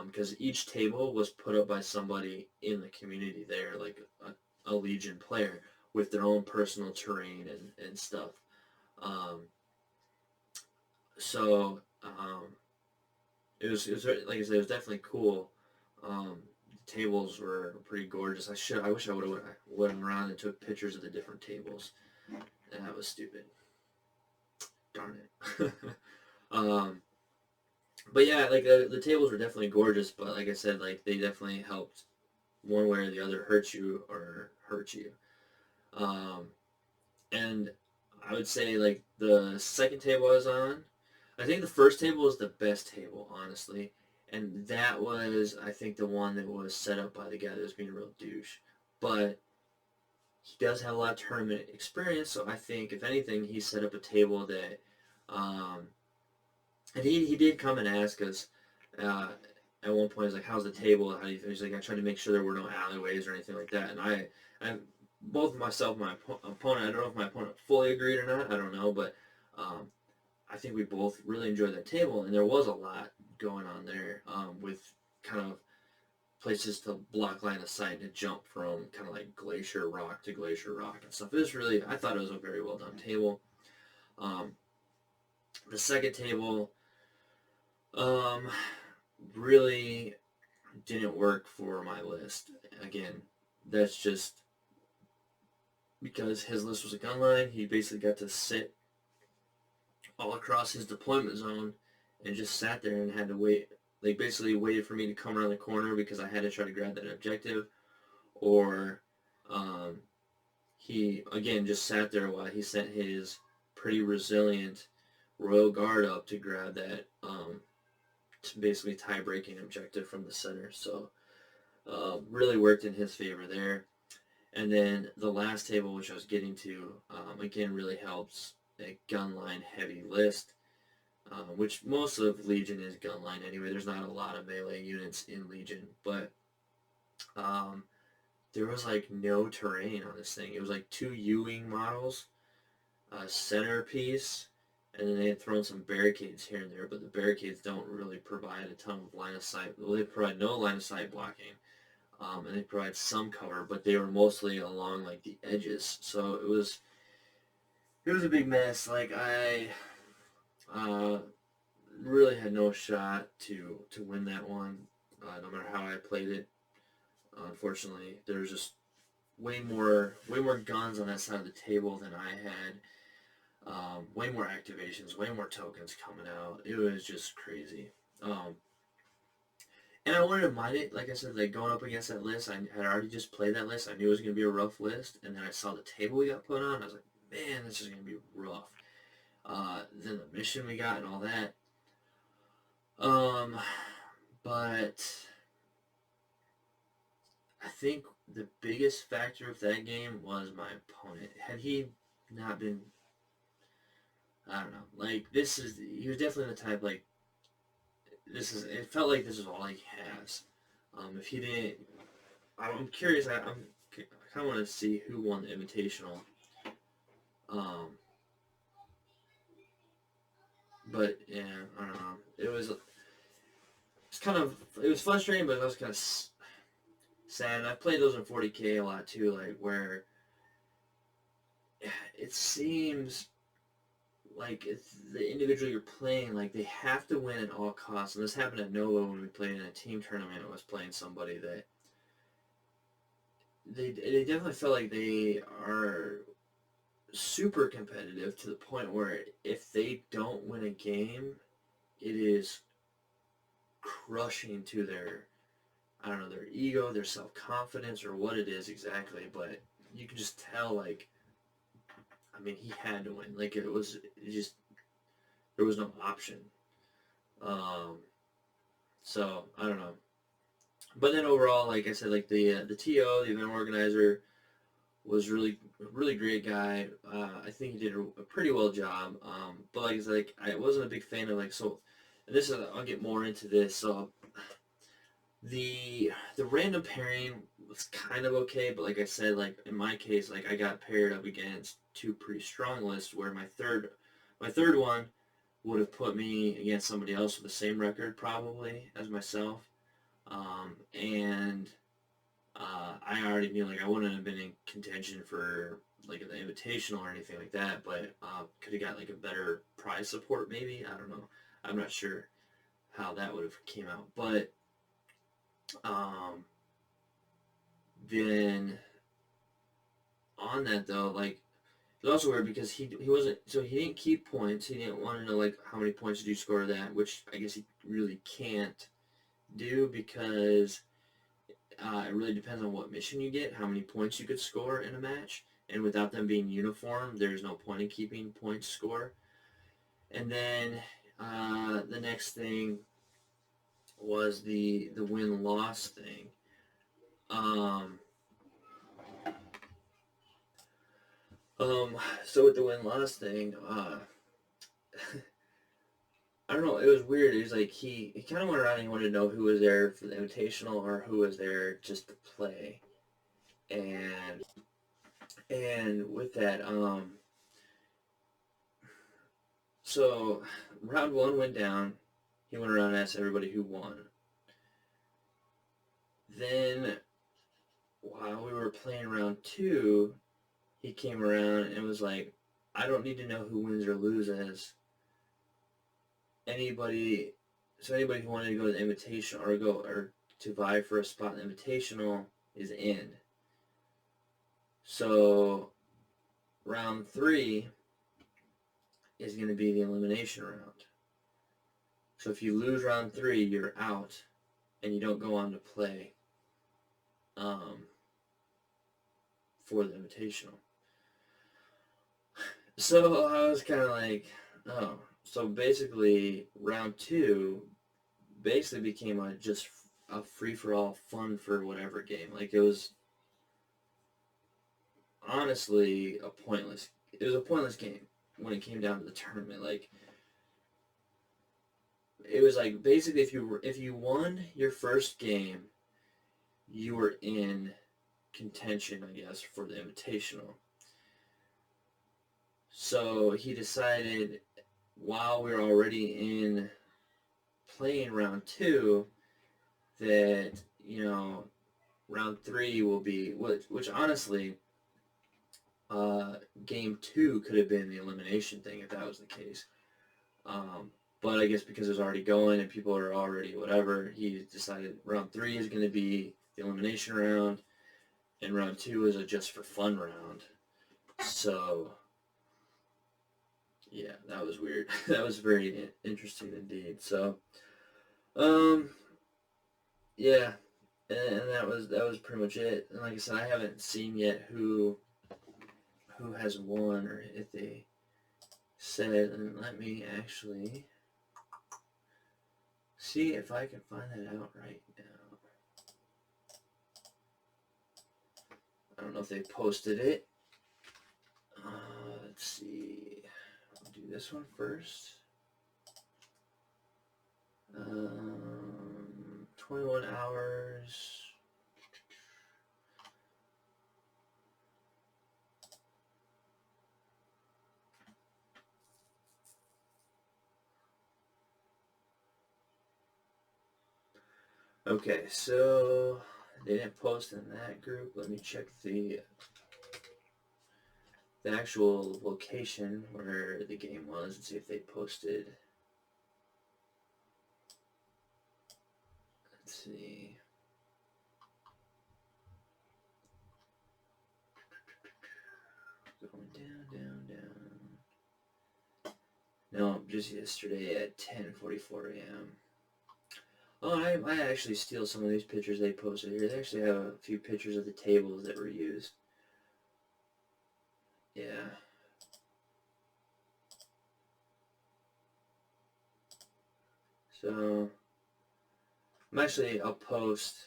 because each table was put up by somebody in the community there, like a Legion player with their own personal terrain and stuff. Um, so it was like I said, it was definitely cool. The tables were pretty gorgeous. I wish I would have went around and took pictures of the different tables. And that was stupid. Darn it. um, but yeah, like the tables were definitely gorgeous. But like I said, like they definitely helped one way or the other hurt you or hurt you. Um, and I would say like the second table I was on, I think the first table was the best table, honestly. And that was, I think, the one that was set up by the guy that was being a real douche. But he does have a lot of tournament experience, so I think, if anything, he set up a table that um, And he did come and ask us uh, at one point. He's like, "How's the table? How do you?" He's like, "I tried to make sure there were no alleyways or anything like that." And I both myself and my opponent. I don't know if my opponent fully agreed or not. I don't know, but um, I think we both really enjoyed that table, and there was a lot going on there with kind of places to block line of sight to jump from kind of like glacier rock and stuff. It was really, I thought it was a very well done table. Um, the second table um, really didn't work for my list. Again, that's just because his list was a gun line. He basically got to sit all across his deployment zone and just sat there and had to wait. Like basically waited for me to come around the corner because I had to try to grab that objective, or um, he again just sat there while he sent his pretty resilient Royal Guard up to grab that to basically tie breaking objective from the center. So really worked in his favor there. And then the last table, which I was getting to, again really helps a gunline heavy list, which most of Legion is gunline anyway. There's not a lot of melee units in Legion, but um, there was like no terrain on this thing. It was like two U-wing models, a centerpiece, and then they had thrown some barricades here and there, but the barricades don't really provide a ton of line of sight. Well, they provide no line of sight blocking, and they provide some cover, but they were mostly along like the edges. So it was a big mess. Like I uh, really had no shot to win that one, no matter how I played it. Unfortunately, there was just way more guns on that side of the table than I had. Way more activations, way more tokens coming out. It was just crazy. Um, and I wanted to mind it, like I said, like going up against that list. I had already just played that list. I knew it was going to be a rough list, and then I saw the table we got put on. I was like, man, this is going to be rough. Then the mission we got and all that. Um, but I think the biggest factor of that game was my opponent. Had he not been, I don't know, like he was definitely the type like it felt like this is all he has. If he didn't, I'm curious. I kind of want to see who won the Invitational. Um, but yeah, I don't know. It was frustrating, but it was kind of sad. And I've played those in 40K a lot too, like where it seems like it's the individual you're playing, like they have to win at all costs. And this happened at Nova when we played in a team tournament. I was playing somebody that they definitely felt like they are super competitive to the point where if they don't win a game, it is crushing to their, I don't know, their ego, their self confidence, or what it is exactly. But you can just tell, like, I mean, he had to win. Like it just there was no option. Um, so I don't know. But then overall, like I said, like the TO, the event organizer, was really great guy. I think he did a pretty well job. But like I said, like I wasn't a big fan of like so. And this is I'll get more into this. So the random pairing was kind of okay, but like I said, like in my case, like I got paired up against two pretty strong lists where my third one would have put me against somebody else with the same record probably as myself. And I already knew like I wouldn't have been in contention for like the invitational or anything like that, but could have got like a better prize support maybe. I don't know. I'm not sure how that would have came out, but um, then on that though, like it's also weird because he wasn't so he didn't keep points. He didn't want to know like how many points did you score that, which I guess he really can't do because it really depends on what mission you get, how many points you could score in a match, and without them being uniform, there's no point in keeping points score. And then the next thing was the win loss thing. Um, so with the win loss thing, I don't know. It was weird. It was like he kind of went around and he wanted to know who was there for the Invitational or who was there just to play. And with that, so round one went down. He went around and asked everybody who won. Then while we were playing round two, he came around and was like, I don't need to know who wins or loses. Anybody who wanted to go to the Invitational or to vie for a spot in the Invitational is in. So round three is going to be the elimination round. So if you lose round three, you're out, and you don't go on to play for the Invitational. So I was kind of like, oh. So basically, round two basically became just a free-for-all fun for whatever game. Like, it was honestly a pointless game when it came down to the tournament. Like, it was like basically if you won your first game, you were in contention, I guess, for the Invitational. So he decided while we were already in playing round two that, round three will be, which honestly, game two could have been the elimination thing if that was the case. But I guess because it was already going and people are already whatever, he decided round three is going to be the elimination round, and round two is a just for fun round. So, yeah, that was weird. That was very interesting indeed. So, yeah, and that was pretty much it. And like I said, I haven't seen yet who has won or if they said. And let me actually see if I can find that out right now. I don't know if they posted it. Let's see. I'll do this one first. 21 hours. Okay, so they didn't post in that group. Let me check the actual location where the game was and see if they posted. Let's see. Going down. No, just yesterday at 10:44 a.m. Oh, I might actually steal some of these pictures they posted here. They actually have a few pictures of the tables that were used. Yeah. So, I'm going to post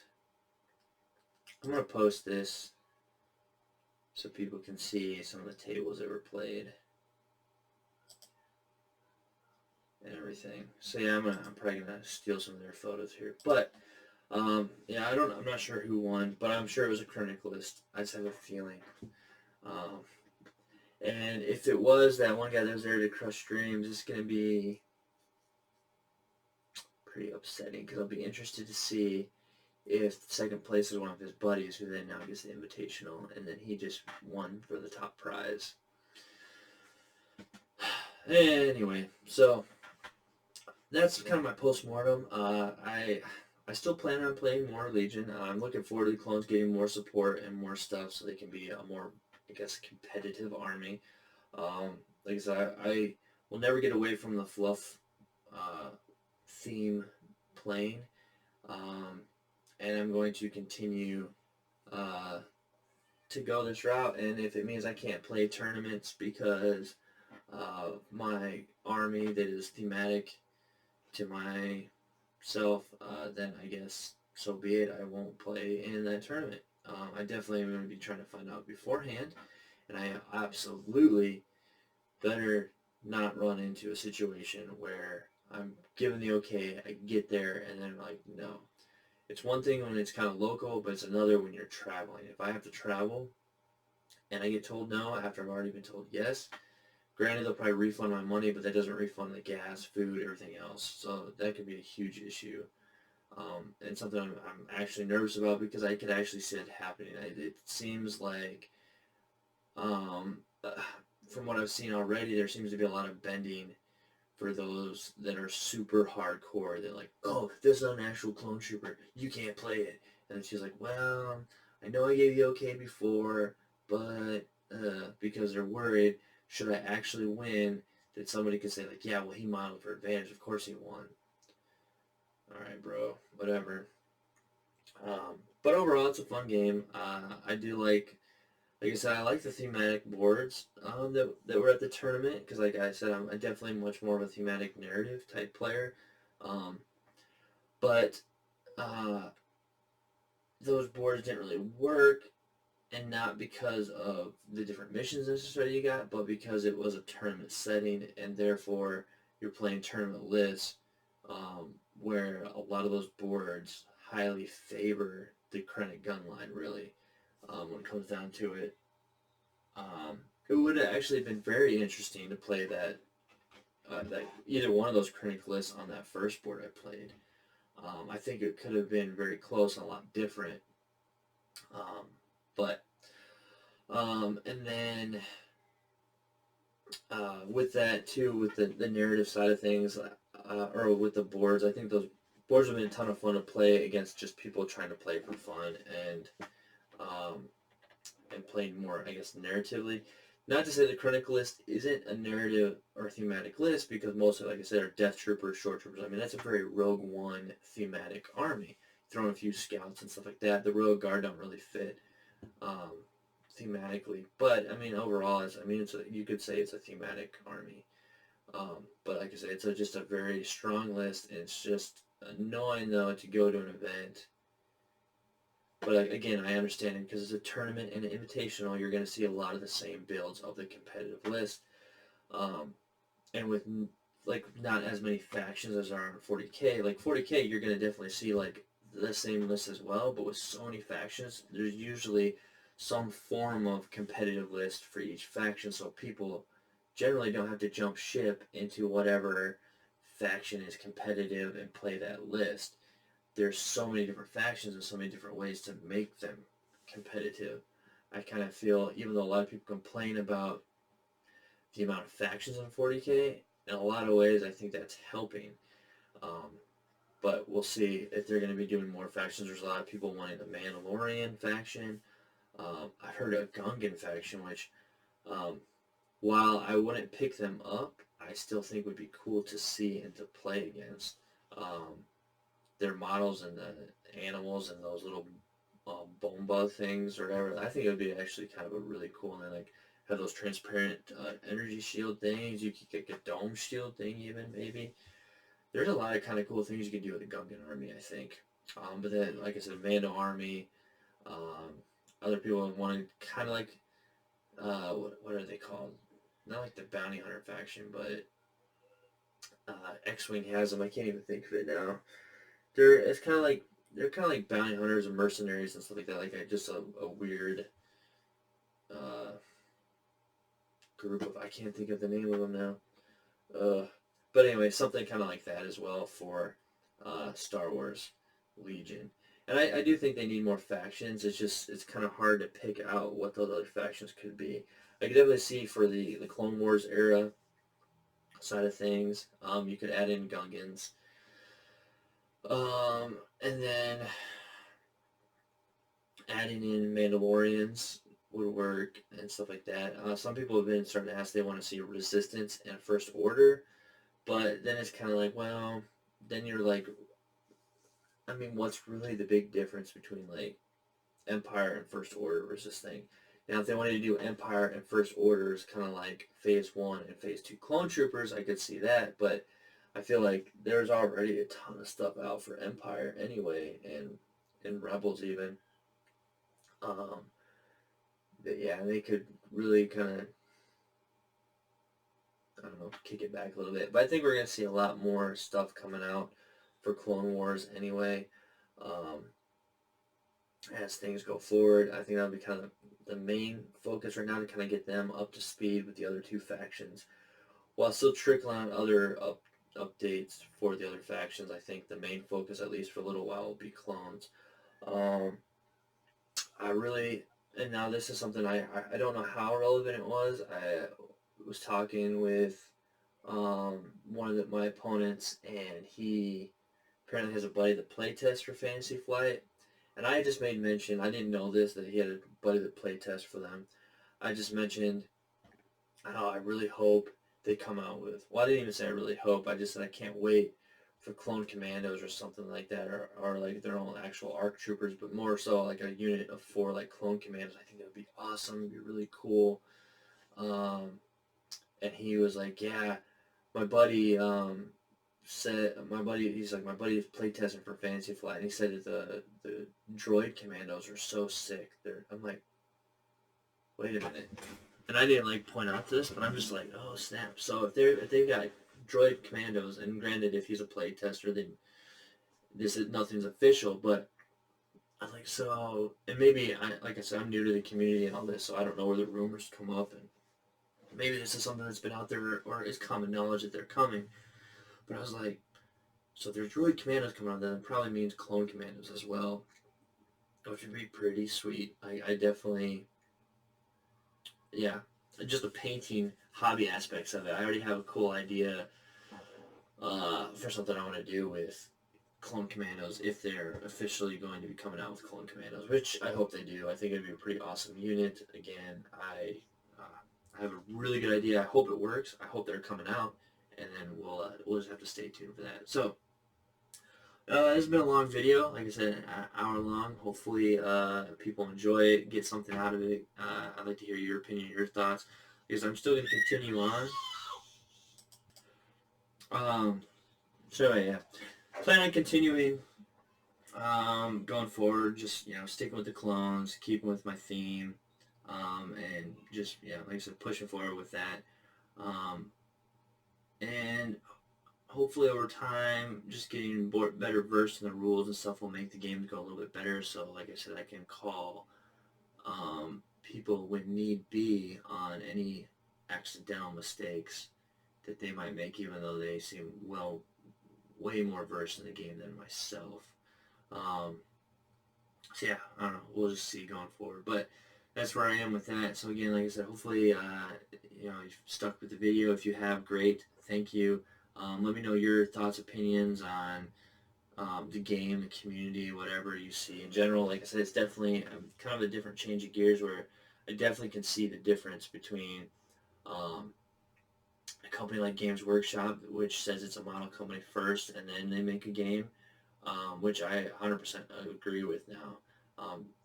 this so people can see some of the tables that were played and everything. So yeah, I'm probably gonna steal some of their photos here. But yeah, I'm not sure who won, but I'm sure it was a Chronicalist. I just have a feeling. And if it was that one guy that was there to crush dreams, it's gonna be pretty upsetting because I'll be interested to see if second place is one of his buddies who then now gets the Invitational, and then he just won for the top prize. Anyway, so that's kind of my post-mortem. I still plan on playing more Legion. I'm looking forward to the clones getting more support and more stuff so they can be a more, I guess, competitive army. Like I said, I will never get away from the fluff theme playing. And I'm going to continue to go this route. And if it means I can't play tournaments because my army that is thematic to myself, then I guess so be it. I won't play in that tournament. I definitely am going to be trying to find out beforehand, and I absolutely better not run into a situation where I'm given the okay, I get there, and then like, no. It's one thing when it's kind of local, but it's another when you're traveling. If I have to travel and I get told no after I've already been told yes, granted they'll probably refund my money, but that doesn't refund the gas, food, everything else. So that could be a huge issue. And something I'm actually nervous about because I could actually see it happening. It seems like, um, uh, from what I've seen already, there seems to be a lot of bending for those that are super hardcore. They're like, oh, if this is an actual clone trooper, you can't play it. And she's like, well, I know I gave you okay before, but because they're worried, should I actually win? That somebody could say like, yeah, well, he modeled for advantage. Of course he won. All right, bro. Whatever. But overall, it's a fun game. I do like I said, I like the thematic boards that were at the tournament because, like I said, I'm definitely much more of a thematic narrative type player. Um, but uh, those boards didn't really work, and not because of the different missions necessarily you got, but because it was a tournament setting, and therefore you're playing tournament lists, where a lot of those boards highly favor the Krennic gun line, really, when it comes down to it. It would have actually been very interesting to play that either one of those Krennic lists on that first board I played. I think it could have been very close and a lot different. Um, but and then with that too, with the narrative side of things, or with the boards, I think those boards have been a ton of fun to play against just people trying to play for fun um, and playing more, I guess, narratively. Not to say the Chronicle list isn't a narrative or thematic list, because most of it, like I said, are Death Troopers, Short Troopers. I mean, that's a very Rogue One thematic army. Throwing a few scouts and stuff like that. The Royal Guard don't really fit um, thematically, but I mean, overall, you could say it's a thematic army. But like I said, just a very strong list, and it's just annoying though to go to an event. But again, I understand it because it's a tournament and an invitational. You're going to see a lot of the same builds of the competitive list, um, and with like not as many factions as are on 40K. Like 40K, you're going to definitely see like the same list as well. But with so many factions, there's usually some form of competitive list for each faction, so people generally don't have to jump ship into whatever faction is competitive and play that list. There's so many different factions and so many different ways to make them competitive. I kind of feel, even though a lot of people complain about the amount of factions in 40K, in a lot of ways, I think that's helping. Um, but we'll see if they're going to be doing more factions. There's a lot of people wanting the Mandalorian faction. I've heard a Gungan faction, which, um, while I wouldn't pick them up, I still think would be cool to see and to play against. Um, their models and the animals and those little bomba things or whatever. I think it would be actually kind of a really cool, and then like have those transparent energy shield things. You could get a dome shield thing even maybe. There's a lot of kind of cool things you can do with the Gungan army, I think. But then, like I said, Mando army. Um, other people want to kind of like what are they called? Not like the bounty hunter faction, but X-wing has them. I can't even think of it now. They're kind of like bounty hunters and mercenaries and stuff like that. Like just a weird uh, group of, I can't think of the name of them now. But anyway, something kind of like that as well for Star Wars Legion. And I do think they need more factions. It's kind of hard to pick out what those other factions could be. I could definitely see for the Clone Wars era side of things. You could add in Gungans. And then adding in Mandalorians would work and stuff like that. Some people have been starting to ask they want to see Resistance and First Order, but then it's kind of like, well, then you're like, I mean, what's really the big difference between like Empire and First Order versus this thing? Now, if they wanted to do Empire and First Orders, kind of like Phase 1 and Phase 2 Clone Troopers, I could see that, but I feel like there's already a ton of stuff out for Empire anyway, and Rebels even. Um, but yeah, they could really kind of I don't know, kick it back a little bit. But I think we're going to see a lot more stuff coming out for Clone Wars anyway. Um, as things go forward, I think that'll be kind of the main focus right now, to kind of get them up to speed with the other two factions, while still trickling on other updates for the other factions. I think the main focus, at least for a little while, will be clones. Um, I really, and now this is something I don't know how relevant it was. I was talking with one of my opponents, and he apparently has a buddy that playtests for Fantasy Flight. And I just made mention, I didn't know this, that he had a buddy that playtests for them. I just mentioned how I really hope they come out with, well, I didn't even say I really hope, I just said I can't wait for Clone Commandos or something like that, or like their own actual ARC Troopers, but more so like a unit of 4 like Clone Commandos. I think that would be awesome, it'd be really cool. And he was like, yeah, my buddy said, he's like, my buddy is playtesting for Fantasy Flight, and he said that the droid commandos are so sick. I'm like, wait a minute, and I didn't like point out this, but I'm just like, oh snap. So if they've got droid commandos, and granted, if he's a playtester, then nothing's official, but I'm like, so, and maybe like I said, I'm new to the community and all this, so I don't know where the rumors come up, and maybe this is something that's been out there or is common knowledge that they're coming. But I was like, so there's droid commandos coming out, then it probably means clone commandos as well, which would be pretty sweet. I definitely, yeah, just the painting hobby aspects of it. I already have a cool idea for something I want to do with Clone Commandos if they're officially going to be coming out with Clone Commandos, which I hope they do. I think it'd be a pretty awesome unit. Again, I have a really good idea. I hope it works. I hope they're coming out, and then we'll just have to stay tuned for that. So this has been a long video, like I said, an hour long. Hopefully people enjoy it, get something out of it. I'd like to hear your opinion, your thoughts, because I'm still going to continue on. So yeah, plan on continuing going forward. Just sticking with the clones, keeping with my theme, and just like I said, pushing forward with that. And hopefully over time, just getting better versed in the rules and stuff will make the games go a little bit better. So like I said, I can call people when need be on any accidental mistakes that they might make, even though they seem way more versed in the game than myself. So yeah, I don't know. We'll just see going forward. But that's where I am with that. So again, like I said, hopefully you've stuck with the video. If you have, great. Thank you. Let me know your thoughts, opinions on the game, the community, whatever you see. In general, like I said, it's definitely kind of a different change of gears where I definitely can see the difference between a company like Games Workshop, which says it's a model company first and then they make a game, which I 100% agree with now.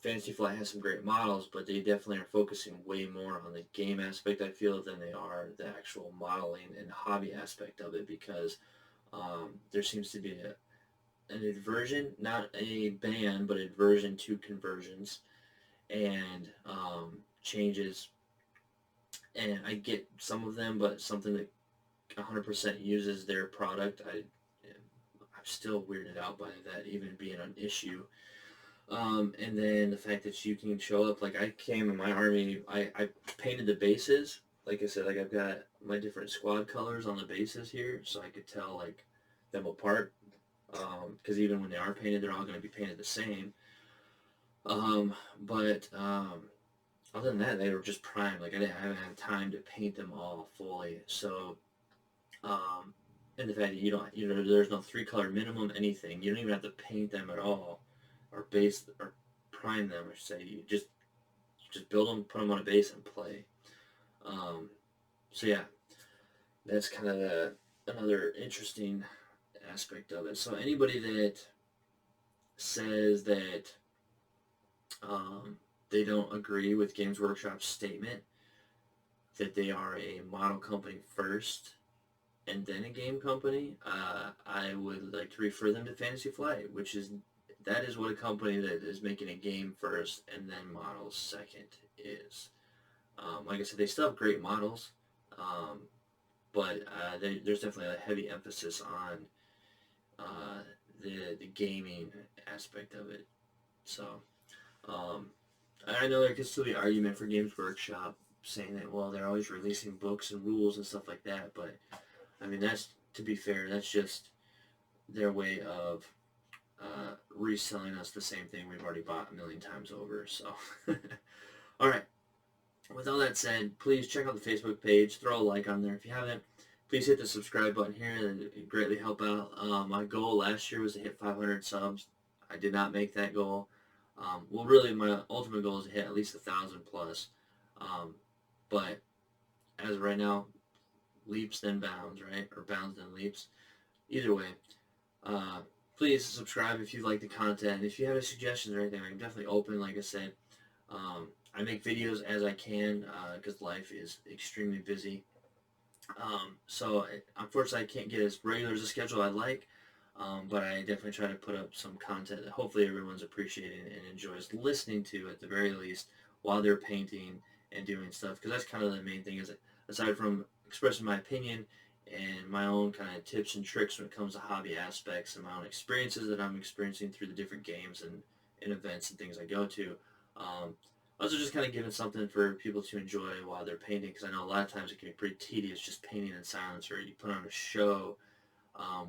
Fantasy Flight has some great models, but they definitely are focusing way more on the game aspect, I feel, than they are the actual modeling and hobby aspect of it, because there seems to be an aversion, not a ban, but aversion to conversions and changes. And I get some of them, but something that 100% uses their product, I'm still weirded out by that even being an issue. And then the fact that you can show up, like I came in my army, I painted the bases. Like I said, like I've got my different squad colors on the bases here, so I could tell like them apart. Because even when they are painted, they're all going to be painted the same. But other than that, they were just primed. Like I haven't had time to paint them all fully. So, and the fact that you don't, there's no 3-color minimum anything. You don't even have to paint them at all, or base or prime them, or say you just build them, put them on a base, and play. So yeah, that's kind of another interesting aspect of it. So anybody that says that they don't agree with Games Workshop's statement that they are a model company first and then a game company, I would like to refer them to Fantasy Flight, that is what a company that is making a game first and then models second is. Like I said, they still have great models. but there's definitely a heavy emphasis on the gaming aspect of it. So I know there could still be argument for Games Workshop saying that, well, they're always releasing books and rules and stuff like that, but I mean, that's, to be fair, that's just their way of reselling us the same thing we've already bought a million times over. So, all right. With all that said, please check out the Facebook page. Throw a like on there if you haven't. Please hit the subscribe button here, and it greatly help out. My goal last year was to hit 500 subs. I did not make that goal. Well, really, my ultimate goal is to hit at least 1,000 plus. But as of right now, leaps then bounds, right? Or bounds then leaps. Either way, please subscribe if you like the content. And if you have any suggestions or anything, I'm definitely open. Like I said, I make videos as I can because life is extremely busy. So unfortunately, I can't get as regular as a schedule I'd like. But I definitely try to put up some content that hopefully everyone's appreciating and enjoys listening to at the very least while they're painting and doing stuff. Because that's kind of the main thing, is that aside from expressing my opinion and my own kind of tips and tricks when it comes to hobby aspects and my own experiences that I'm experiencing through the different games and events and things I go to. Also just kind of giving something for people to enjoy while they're painting, because I know a lot of times it can be pretty tedious just painting in silence, or you put on a show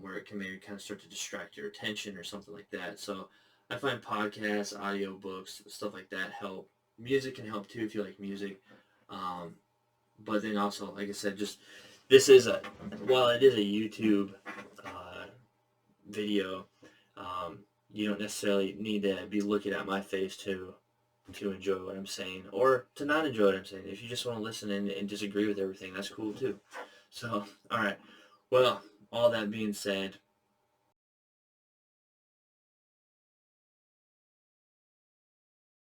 where it can maybe kind of start to distract your attention or something like that. So I find podcasts, audio books, stuff like that help. Music can help too if you like music. But then also, like I said, just this is while it is a YouTube video, you don't necessarily need to be looking at my face to enjoy what I'm saying, or to not enjoy what I'm saying. If you just want to listen and disagree with everything, that's cool too. So, all right. Well, all that being said,